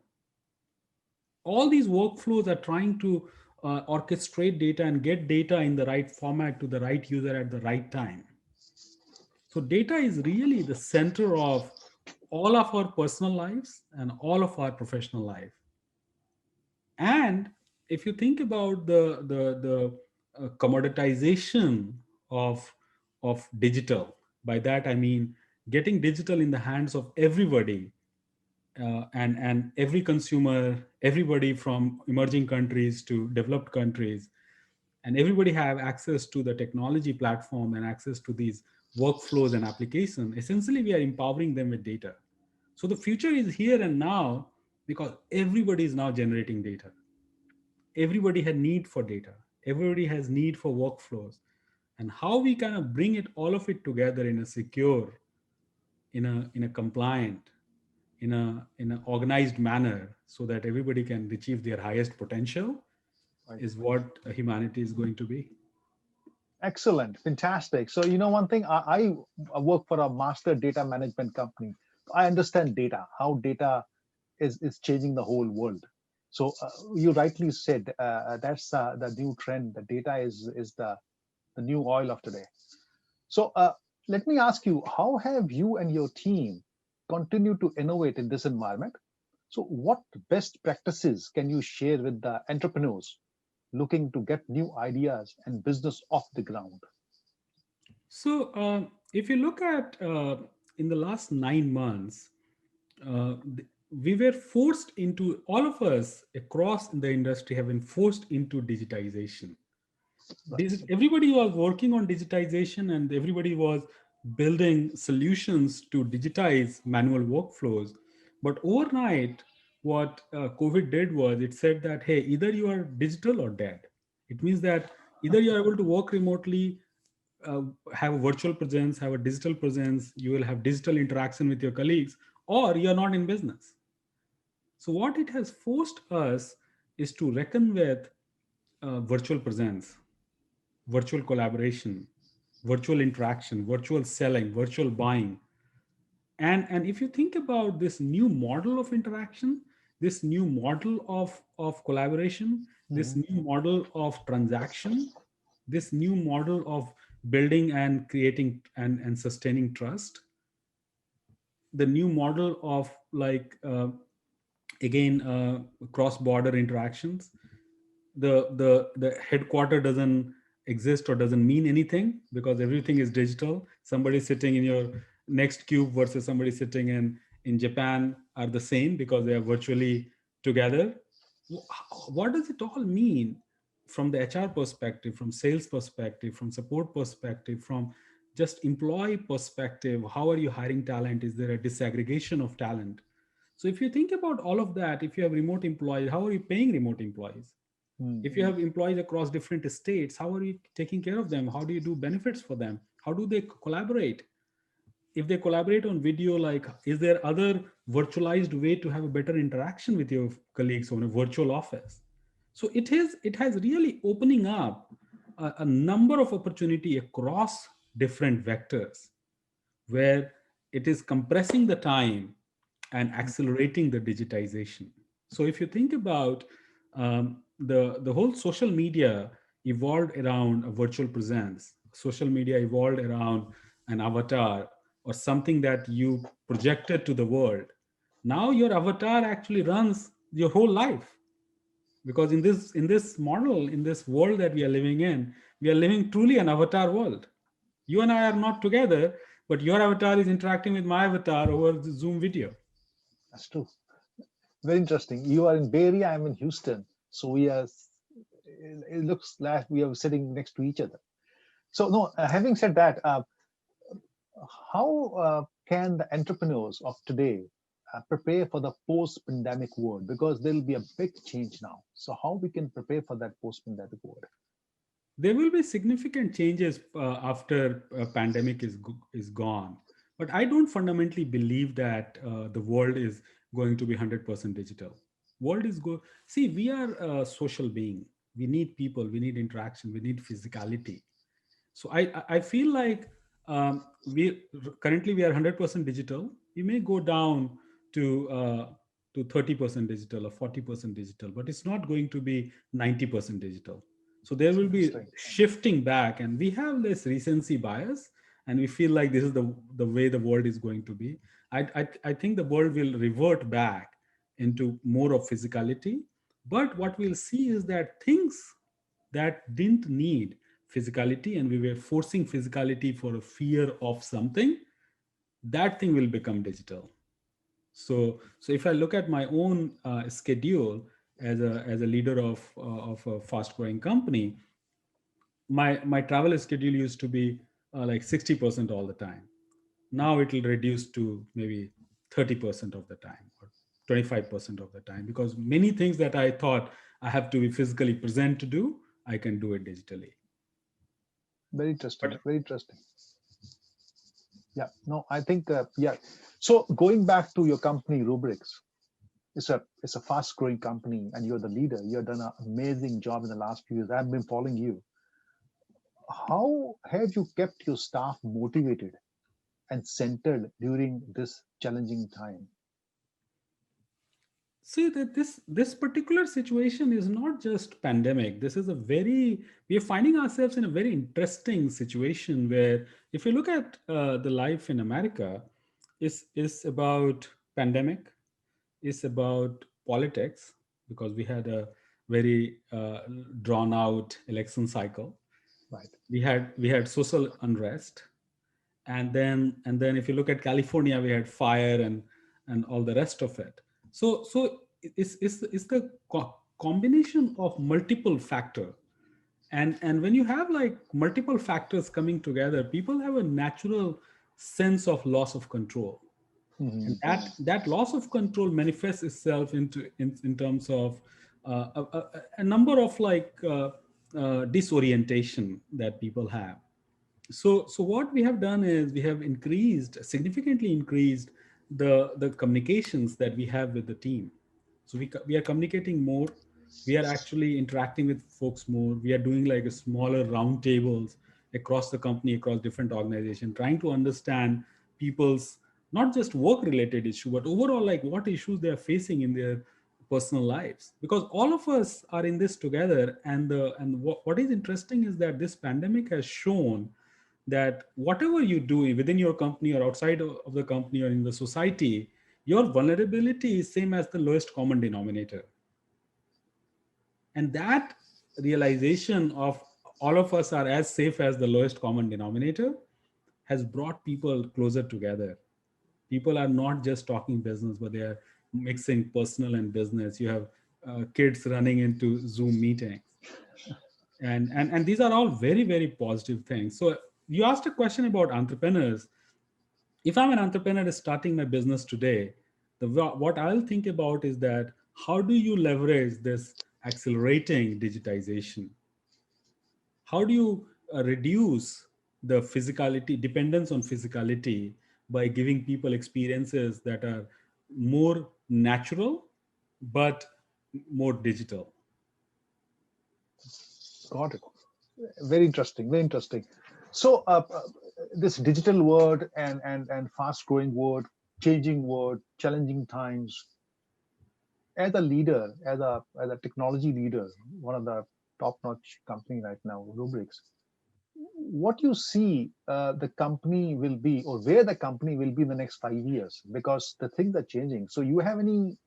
All these workflows are trying to orchestrate data and get data in the right format to the right user at the right time. So data is really the center of all of our personal lives and all of our professional life. And if you think about the commoditization of digital, by that I mean getting digital in the hands of everybody, and every consumer, everybody from emerging countries to developed countries, and everybody have access to the technology platform and access to these workflows and applications. Essentially, we are empowering them with data. So the future is here and now because everybody is now generating data. Everybody has need for data. Everybody has need for workflows, and how we kind of bring it all of it together in a secure, in a compliant, in an organized manner so that everybody can achieve their highest potential is what humanity is going to be. Excellent, fantastic. So, you know, one thing, I work for a master data management company. I understand data, how data is changing the whole world. So, you rightly said that's the new trend. The data is the new oil of today. So, let me ask you, how have you and your team continued to innovate in this environment? So, what best practices can you share with the entrepreneurs looking to get new ideas and business off the ground? So, if you look at in the last 9 months, we were forced into, all of us across the industry have been forced into digitization. Everybody was working on digitization and everybody was building solutions to digitize manual workflows. But overnight, what COVID did was it said that, hey, either you are digital or dead. It means that either you are able to work remotely, have a virtual presence, have a digital presence, you will have digital interaction with your colleagues, or you're not in business. So, what it has forced us is to reckon with virtual presence, virtual collaboration, virtual interaction, virtual selling, virtual buying. And if you think about this new model of interaction, this new model of collaboration, this new model of transaction, this new model of building and creating and sustaining trust, the new model of like again cross-border interactions, the headquarter doesn't exist or doesn't mean anything because everything is digital. Somebody sitting in your next cube versus somebody sitting in Japan are the same because they are virtually together. What does it all mean from the HR perspective, from sales perspective, from support perspective, from just employee perspective? How are you hiring talent? Is there a disaggregation of talent? So if you think about all of that, if you have remote employees, how are you paying remote employees? If you have employees across different states, how are you taking care of them? How do you do benefits for them? How do they collaborate? If they collaborate on video, like, is there other virtualized way to have a better interaction with your colleagues on a virtual office? So it has really opening up a number of opportunity across different vectors where it is compressing the time and accelerating the digitization. So if you think about the whole social media evolved around a virtual presence, social media evolved around an avatar or something that you projected to the world. Now your avatar actually runs your whole life, because in this model, in this world that we are living in, we are living truly an avatar world. You and I are not together, but your avatar is interacting with my avatar over the Zoom video. That's true. Very interesting. You are in Bay Area, I'm in Houston. So it looks like we are sitting next to each other. So, no, having said that, How can the entrepreneurs of today prepare for the post-pandemic world? Because there will be a big change now. So how we can prepare for that post-pandemic world? There will be significant changes after a pandemic is gone, but I don't fundamentally believe that the world is going to be 100% digital. World is go See, we are a social being. We need people, we need interaction, we need physicality. So I feel like we currently we are 100% digital. We may go down to 30% digital or 40% digital, but it's not going to be 90% digital. So there will be Interesting. shifting back, and we have this recency bias, and we feel like this is the way the world is going to be. I think the world will revert back into more of physicality, but what we'll see is that things that didn't need physicality and we were forcing physicality for a fear of something, that thing will become digital. So if I look at my own schedule as a leader of a fast growing company, my travel schedule used to be like 60% all the time. Now it will reduce to maybe 30% of the time or 25% of the time, because many things that I thought I have to be physically present to do, I can do it digitally. Very interesting. But Very interesting. Yeah. No, I think yeah. So going back to your company, Rubrics, it's a fast growing company, and you're the leader. You've done an amazing job in the last few years. I've been following you. How have you kept your staff motivated and centered during this challenging time? see that this particular situation is not just pandemic. This is a very We are finding ourselves in a very interesting situation where, if you look at the life in America, is about pandemic, is about politics, because we had a very drawn out election cycle. Right. We had social unrest, and then if you look at California, we had fire and all the rest of it. So it's the combination of multiple factor, and when you have like multiple factors coming together, people have a natural sense of loss of control. And Mhm. that loss of control manifests itself in terms of a number of disorientation that people have. So what we have done is we have significantly increased the communications that we have with the team. So we are communicating more. We are actually interacting with folks more. We are doing like a smaller round tables across the company, across different organizations, trying to understand people's not just work related issue, but overall like what issues they are facing in their personal lives, because all of us are in this together. And what is interesting is that this pandemic has shown that whatever you do within your company or outside of the company or in the society, your vulnerability is same as the lowest common denominator. And that realization of all of us are as safe as the lowest common denominator has brought people closer together. People are not just talking business, but they are mixing personal and business. You have kids running into Zoom meetings, and these are all very, very positive things. So you asked a question about entrepreneurs. If I'm an entrepreneur starting my business today, what I'll think about is that how do you leverage this accelerating digitization? How do you reduce the physicality dependence on physicality by giving people experiences that are more natural but more digital? Got it. Very interesting. Very interesting. So this digital world and fast growing world, changing world, challenging times. As a leader, as a technology leader, one of the top-notch company right now, Rubrics, what you see the company will be, or where the company will be in the next 5 years, because the things are changing. So you have any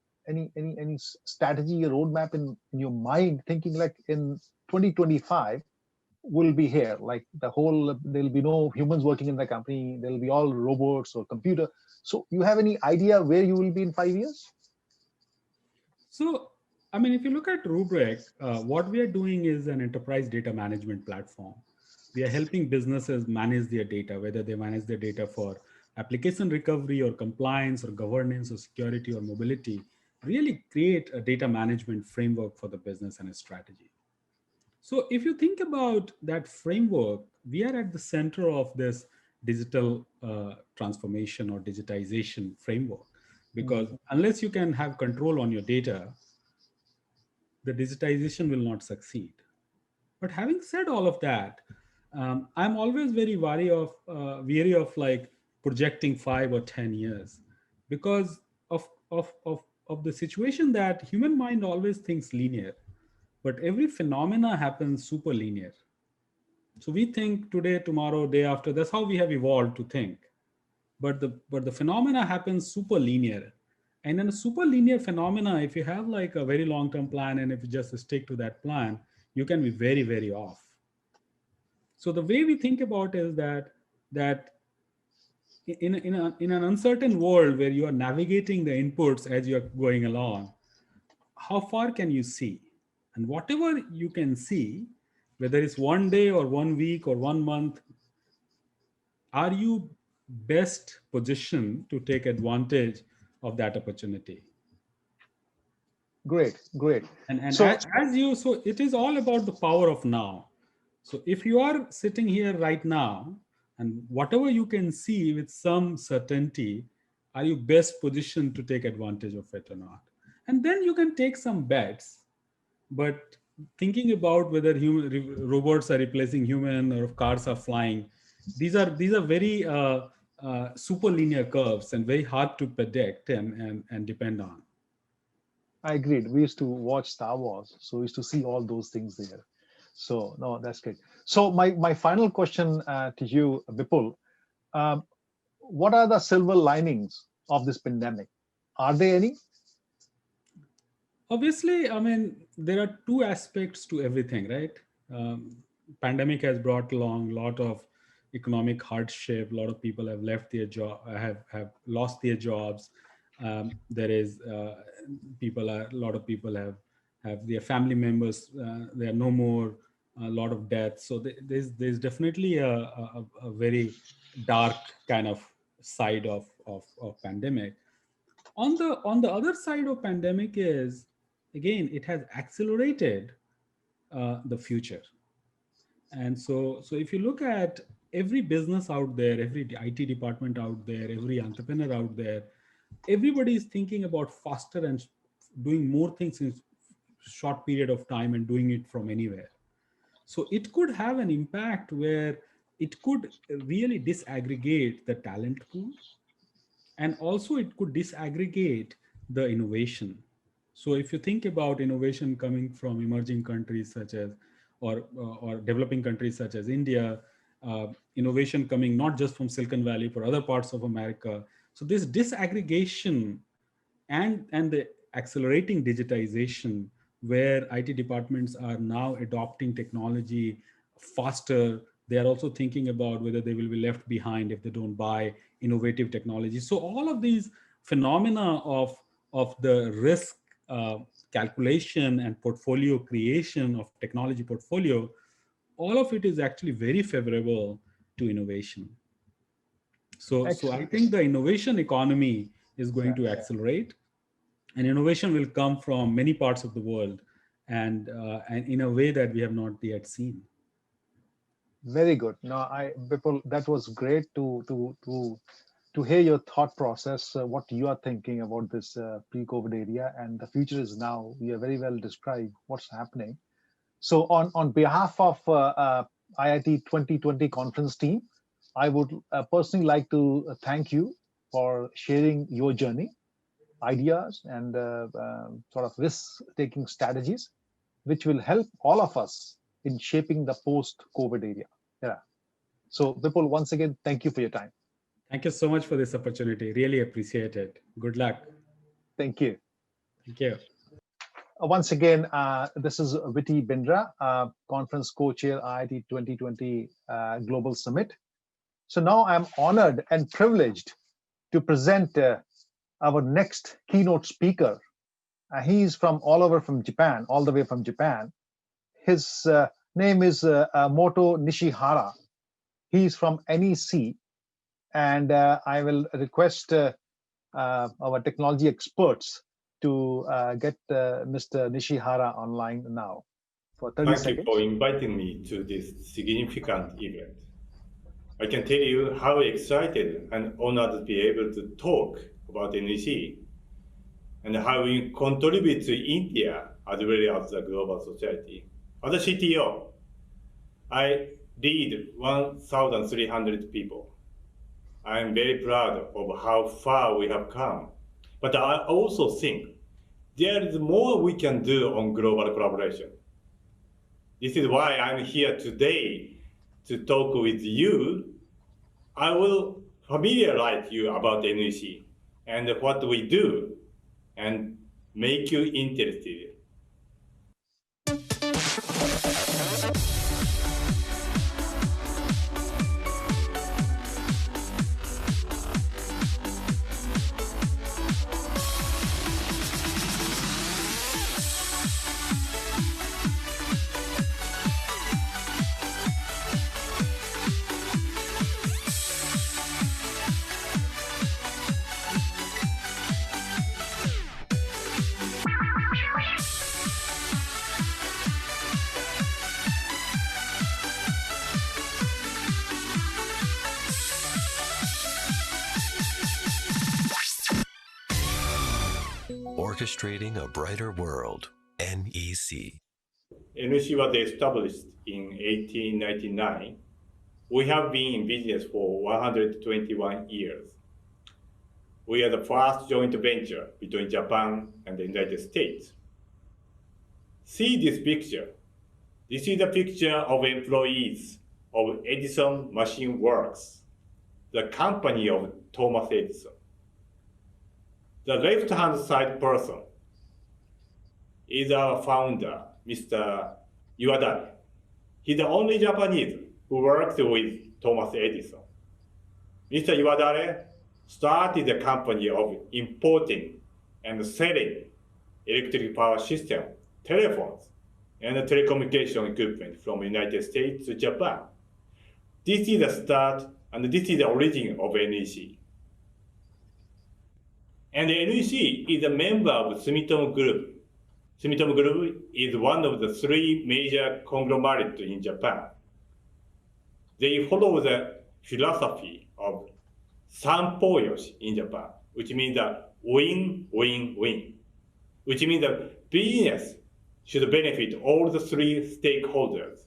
strategy or roadmap in your mind, thinking like in 2025 will be here, like there'll be no humans working in the company, there'll be all robots or computer. So you have any idea where you will be in 5 years? So, if you look at Rubrik, what we are doing is an enterprise data management platform. We are helping businesses manage their data, whether they manage their data for application recovery or compliance or governance or security or mobility, really create a data management framework for the business and a strategy. So if you think about that framework, we are at the center of this digital transformation or digitization framework, because unless you can have control on your data, the digitization will not succeed. But having said all of that, I'm always very weary of like projecting 5 or 10 years, because of the situation that human mind always thinks linear, but every phenomena happens super linear. So we think today, tomorrow, day after. That's how we have evolved to think. But the phenomena happens super linear, and in a super linear phenomena, if you have like a very long term plan and if you just stick to that plan, you can be very very off. So the way we think about is that in an uncertain world where you are navigating the inputs as you are going along, how far can you see? And whatever you can see, whether it's one day or 1 week or 1 month, are you best positioned to take advantage of that opportunity? Great, great. And So, so it is all about the power of now. So if you are sitting here right now, and whatever you can see with some certainty, are you best positioned to take advantage of it or not? And then you can take some bets. But thinking about whether robots are replacing human or if cars are flying, these are very super linear curves and very hard to predict and depend on. I agreed. We used to watch Star Wars, so we used to see all those things there. So no, that's great. So my final question to you, Vipul, um, what are the silver linings of this pandemic? Are there any? Obviously, I mean, there are two aspects to everything, right? Pandemic has brought along a lot of economic hardship. A lot of people have left their job, have lost their jobs. There is a lot of people have their family members. There are no more. A lot of deaths. So there's definitely a very dark kind of side of pandemic. On the other side of pandemic is, again, it has accelerated the future. And so if you look at every business out there, every IT department out there, every entrepreneur out there, everybody is thinking about faster and doing more things in short period of time and doing it from anywhere. So it could have an impact where it could really disaggregate the talent pool, and also it could disaggregate the innovation. So if you think about innovation coming from emerging countries such as or developing countries such as India, innovation coming not just from Silicon Valley but other parts of America, so this disaggregation and the accelerating digitization, where IT departments are now adopting technology faster. They are also thinking about whether they will be left behind if they don't buy innovative technology. So all of these phenomena of the risk calculation and portfolio creation of technology portfolio, all of it is actually very favorable to innovation. So I think the innovation economy is going to accelerate, and innovation will come from many parts of the world, and in a way that we have not yet seen. Very good. No, Vipul, that was great to hear your thought process, what you are thinking about this pre-COVID area, and the future is now. We are very well described what's happening. So on behalf of IIT 2020 conference team, I would personally like to thank you for sharing your journey, ideas, and sort of risk-taking strategies, which will help all of us in shaping the post-COVID area. Yeah. So Vipul, once again, thank you for your time. Thank you so much for this opportunity. Really appreciate it. Good luck. Thank you. Thank you. Once again, this is Viti Bindra, conference co-chair IIT 2020 Global Summit. So now I'm honored and privileged to present our next keynote speaker. He's from all the way from Japan. His name is Moto Nishihara. He's from NEC, and I will request our technology experts to get Mr. Nishihara online now for 30 seconds. Thank you for inviting me to this significant event. I can tell you how excited and honored to be able to talk about NEC and how we contribute to India as well as the global society. As a CTO, I lead 1,300 people. I am very proud of how far we have come, but I also think there is more we can do on global collaboration. This is why I'm here today to talk with you. I will familiarize you about NEC and what we do and make you interested. Orchestrating a Brighter World, NEC. NEC was established in 1899. We have been in business for 121 years. We are the first joint venture between Japan and the United States. See this picture. This is a picture of employees of Edison Machine Works, the company of Thomas Edison. The left-hand side person is our founder, Mr. Iwadare. He's the only Japanese who worked with Thomas Edison. Mr. Iwadare started a company of importing and selling electric power system, telephones, and telecommunication equipment from the United States to Japan. This is the start, and this is the origin of NEC. And NEC is a member of Sumitomo Group. Sumitomo Group is one of the three major conglomerates in Japan. They follow the philosophy of Sanpoyoshi in Japan, which means that win-win-win, which means that business should benefit all the three stakeholders,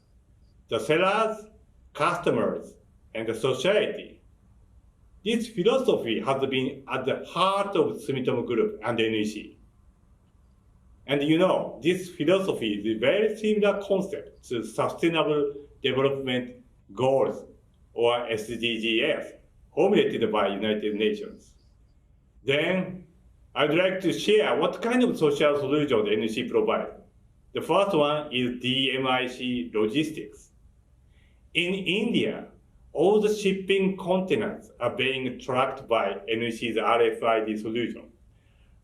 the sellers, customers, and the society. This philosophy has been at the heart of Sumitomo Group and NEC. And you know, this philosophy is a very similar concept to Sustainable Development Goals, or SDGs, formulated by United Nations. Then, I'd like to share what kind of social solutions NEC provides. The first one is DMIC logistics. In India, all the shipping containers are being tracked by NEC's RFID solution.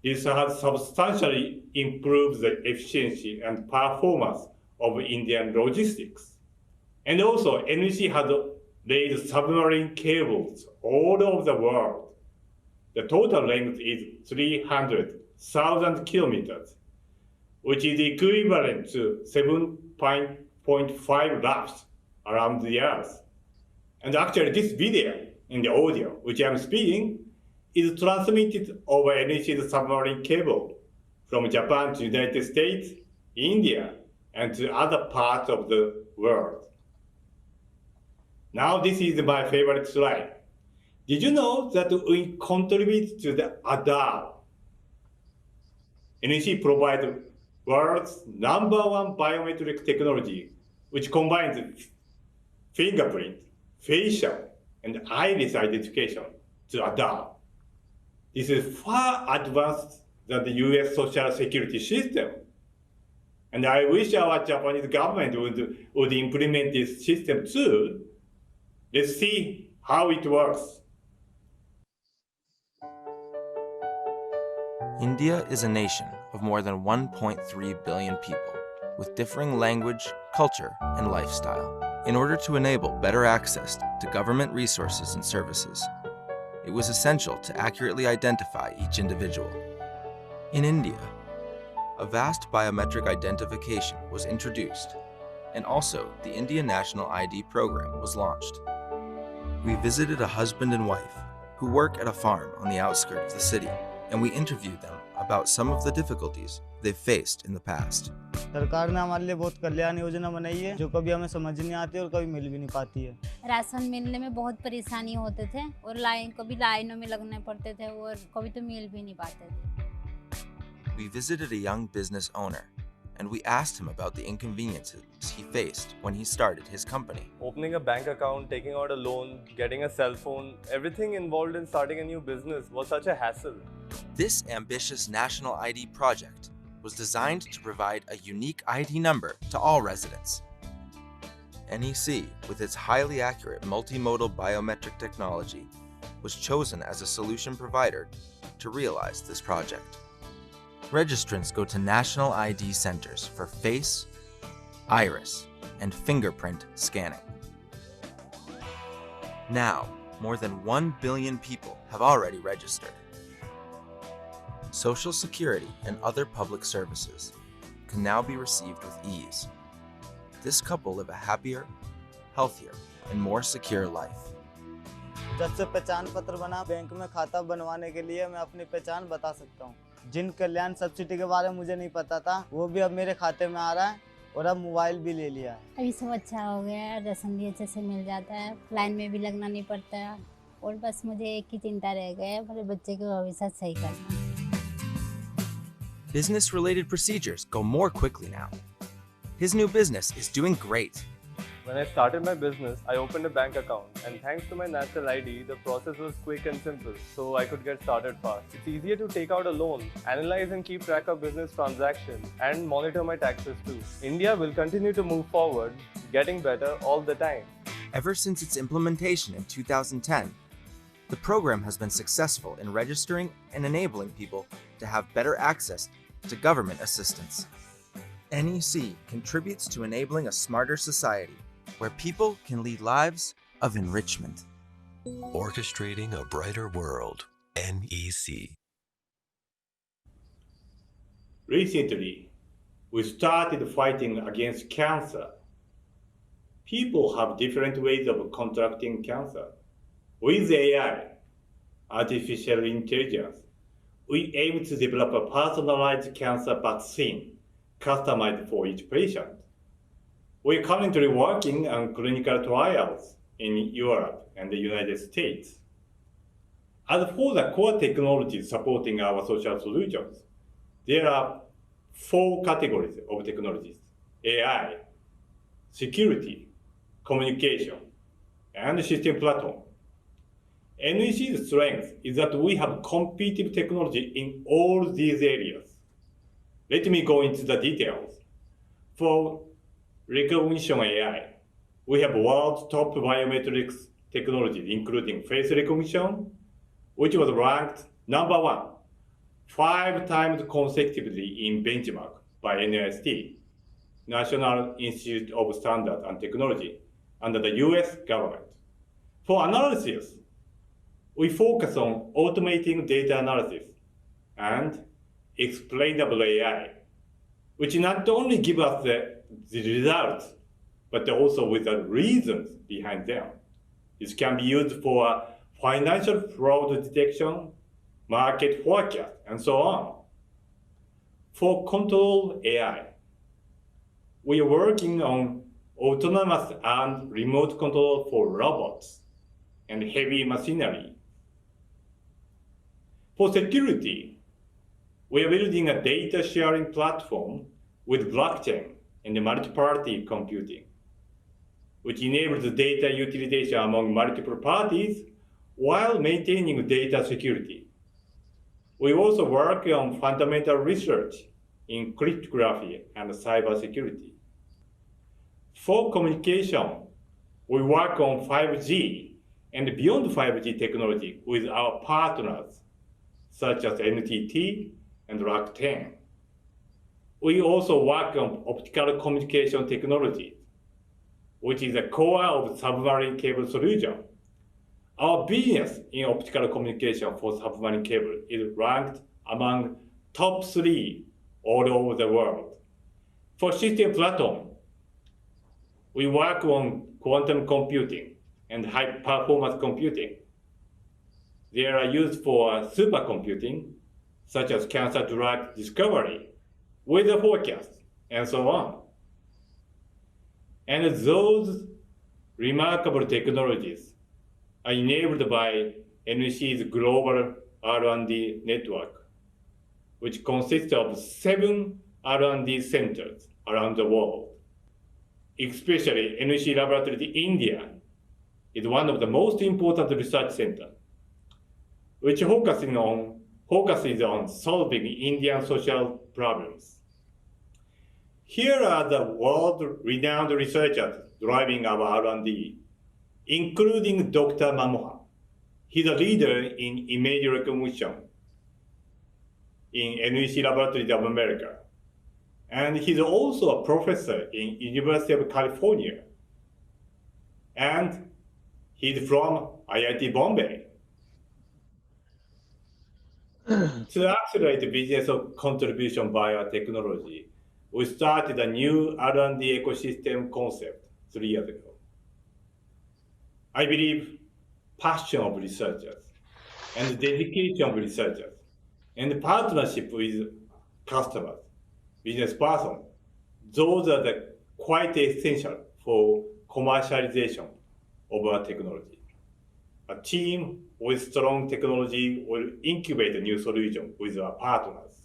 This has substantially improved the efficiency and performance of Indian logistics. And also, NEC has laid submarine cables all over the world. The total length is 300,000 kilometers, which is equivalent to 7.5 laps around the Earth. And actually, this video and the audio, which I'm speaking, is transmitted over NEC's submarine cable from Japan to United States, India, and to other parts of the world. Now, this is my favorite slide. Did you know that we contribute to the ADAR? NEC provides world's #1 biometric technology, which combines fingerprint, facial, and iris identification to ADAR. This is far advanced than the US social security system. And I wish our Japanese government would implement this system too. Let's see how it works. India is a nation of more than 1.3 billion people, with differing language, culture, and lifestyle. In order to enable better access to government resources and services, it was essential to accurately identify each individual. In India, a vast biometric identification was introduced, and also the Indian National ID program was launched. We visited a husband and wife who work at a farm on the outskirts of the city, and we interviewed them about some of the difficulties they've faced in the past. सरकार ने हमारे लिए बहुत कल्याण योजना बनाई है जो कभी हमें समझ नहीं आती और कभी मिल भी नहीं पाती है। राशन मिलने में बहुत परेशानी होते थे और कभी लाइनों में लगने पड़ते थे और कभी तो मिल भी नहीं पाते थे। We visited a young business owner, and we asked him about the inconveniences he faced when he started his company. Opening a bank account, taking out a loan, getting a cell phone, everything involved in starting a new business was such a hassle. This ambitious national ID project was designed to provide a unique ID number to all residents. NEC, with its highly accurate multimodal biometric technology, was chosen as a solution provider to realize this project. Registrants go to national ID centers for face, iris, and fingerprint scanning. Now, more than 1 billion people have already registered. Social Security and other public services can now be received with ease. This couple live a happier, healthier, and more secure life. जब से पहचान पत्र बना, bank में खाता बनवाने के लिए मैं अपनी पहचान बता सकता हूँ। जिन कल्याण सब्सिडी के बारे में मुझे नहीं पता था, वो भी अब मेरे खाते में आ रहा है और अब मोबाइल भी ले लिया है। अभी सब अच्छा हो गया है, राशन भी अच्छे से मिल जाता है, लाइन में भी लगना नहीं पड़ता है और बस मुझे एक ही चिंता रह गई है, मेरे बच्चे के भविष्य सही करना। Business-related procedures go more quickly now. His new business is doing great. When I started my business, I opened a bank account, and thanks to my national ID, the process was quick and simple, so I could get started fast. It's easier to take out a loan, analyze and keep track of business transactions, and monitor my taxes too. India will continue to move forward, getting better all the time. Ever since its implementation in 2010, the program has been successful in registering and enabling people to have better access to government assistance. NEC contributes to enabling a smarter society where people can lead lives of enrichment. Orchestrating a brighter world. NEC. Recently, we started fighting against cancer. People have different ways of contracting cancer. With AI, artificial intelligence, we aim to develop a personalized cancer vaccine customized for each patient. We're currently working on clinical trials in Europe and the United States. As for the core technologies supporting our social solutions, there are 4 categories of technologies: AI, security, communication, and system platform. NEC's strength is that we have competitive technology in all these areas. Let me go into the details. For recognition AI, we have world's top biometrics technologies, including face recognition, which was ranked number 1 5 times consecutively in benchmark by NIST, National Institute of Standards and Technology, under the US government. For analysis, we focus on automating data analysis and explainable AI, which not only give us the results, but also with the reasons behind them. This can be used for financial fraud detection, market forecast, and so on. For control AI, we are working on autonomous and remote control for robots and heavy machinery. For security, we are building a data sharing platform with blockchain and multi-party computing, which enables data utilization among multiple parties while maintaining data security. We also work on fundamental research in cryptography and cybersecurity. For communication, we work on 5G and beyond 5G technology with our partners, such as NTT and Rakuten. We also work on optical communication technology, which is the core of submarine cable solution. Our business in optical communication for submarine cable is ranked among top 3 all over the world. For system platform, we work on quantum computing and high performance computing. They are used for supercomputing, such as cancer drug discovery, weather forecast, and so on. And those remarkable technologies are enabled by NEC's global R&D network, which consists of 7 R&D centers around the world. Especially NEC Laboratory in India is one of the most important research centers, which focuses on solving Indian social problems. Here are the world-renowned researchers driving our R&D, including Dr. Manmohan. He's a leader in image recognition in NEC Laboratory of America. And he's also a professor in University of California. And he's from IIT Bombay. To accelerate the business of contribution via technology, we started a new R&D ecosystem concept 3 years ago. I believe passion of researchers and dedication of researchers and partnership with customers, business persons, those are quite essential for commercialization of our technology. A team with strong technology will incubate a new solution with our partners,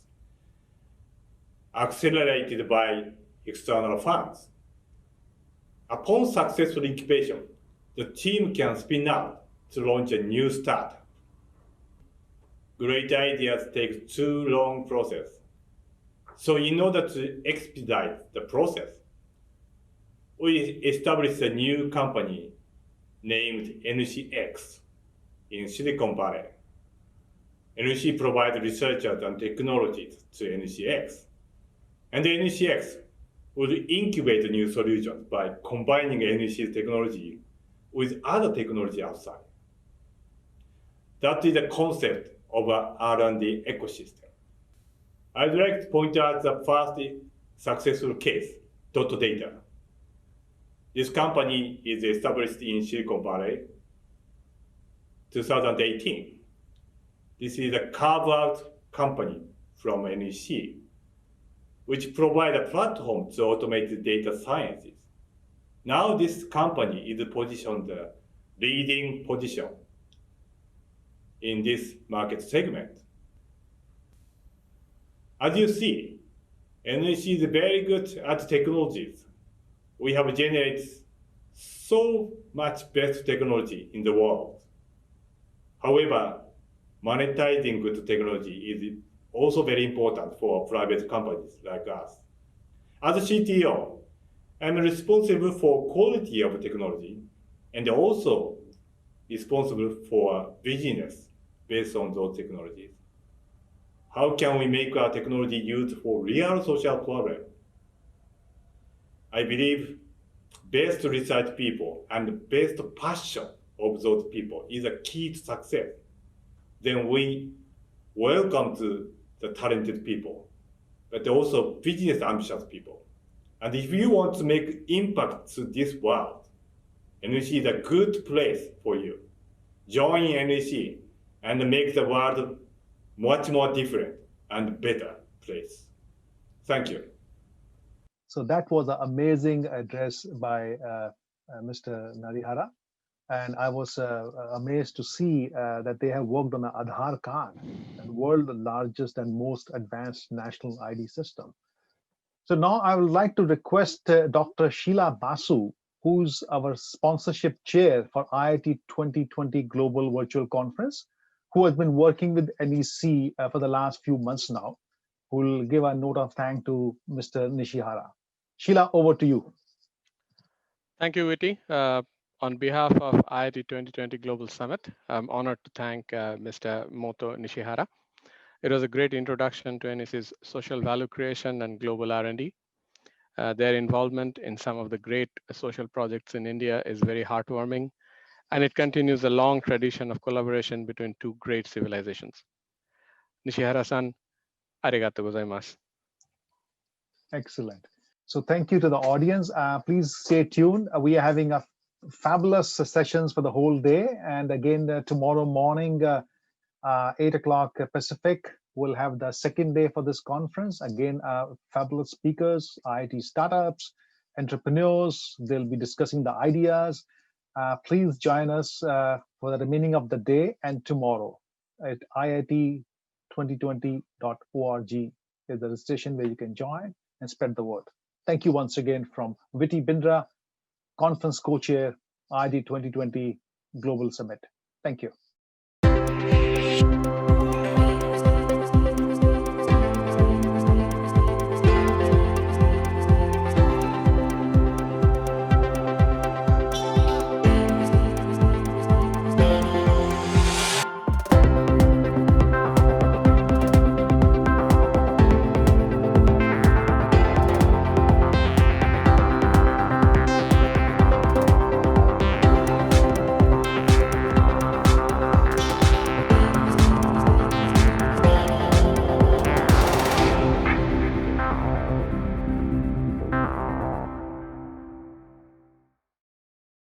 accelerated by external funds. Upon successful incubation, the team can spin out to launch a new startup. Great ideas take too long process. So in order to expedite the process, we established a new company named NCX in Silicon Valley. NEC provides researchers and technologies to NCX. And NCX will incubate new solutions by combining NEC's technology with other technology outside. That is the concept of an R&D ecosystem. I'd like to point out the first successful case, Dot Data. This company is established in Silicon Valley 2018. This is a carve-out company from NEC, which provides a platform to automate data sciences. Now this company is positioned the leading position in this market segment. As you see, NEC is very good at technologies. We have generated so much best technology in the world. However, monetizing good technology is also very important for private companies like us. As a CTO, I'm responsible for quality of technology and also responsible for business based on those technologies. How can we make our technology used for real social problems? I believe best research people and best passion of those people is a key to success. Then we welcome to the talented people, but also business ambitious people. And if you want to make impact to this world, NEC is a good place for you. Join NEC and make the world much more different and better place. Thank you. So that was an amazing address by Mr. Narihara. And I was amazed to see that they have worked on an Aadhaar card, the world's largest and most advanced national ID system. So now I would like to request Dr. Sheila Basu, who's our sponsorship chair for IIT 2020 Global Virtual Conference, who has been working with NEC for the last few months now, who will give a note of thanks to Mr. Nishihara. Sheila, over to you. Thank you, Viti. On behalf of IIT 2020 Global Summit, I'm honored to thank Mr. Moto Nishihara. It was a great introduction to NEC's social value creation and global R&D. Their involvement in some of the great social projects in India is very heartwarming, and it continues a long tradition of collaboration between two great civilizations. Nishihara-san, arigato gozaimasu. Excellent. So thank you to the audience. Please stay tuned. We are having a fabulous sessions for the whole day. And again, tomorrow morning, 8 o'clock Pacific, we'll have the second day for this conference. Again, fabulous speakers, IIT startups, entrepreneurs. They'll be discussing the ideas. Please join us for the remaining of the day and tomorrow at IIT2020.org is the registration where you can join and spread the word. Thank you once again from Viti Bindra, Conference Co-Chair, IIT 2020 Global Summit. Thank you.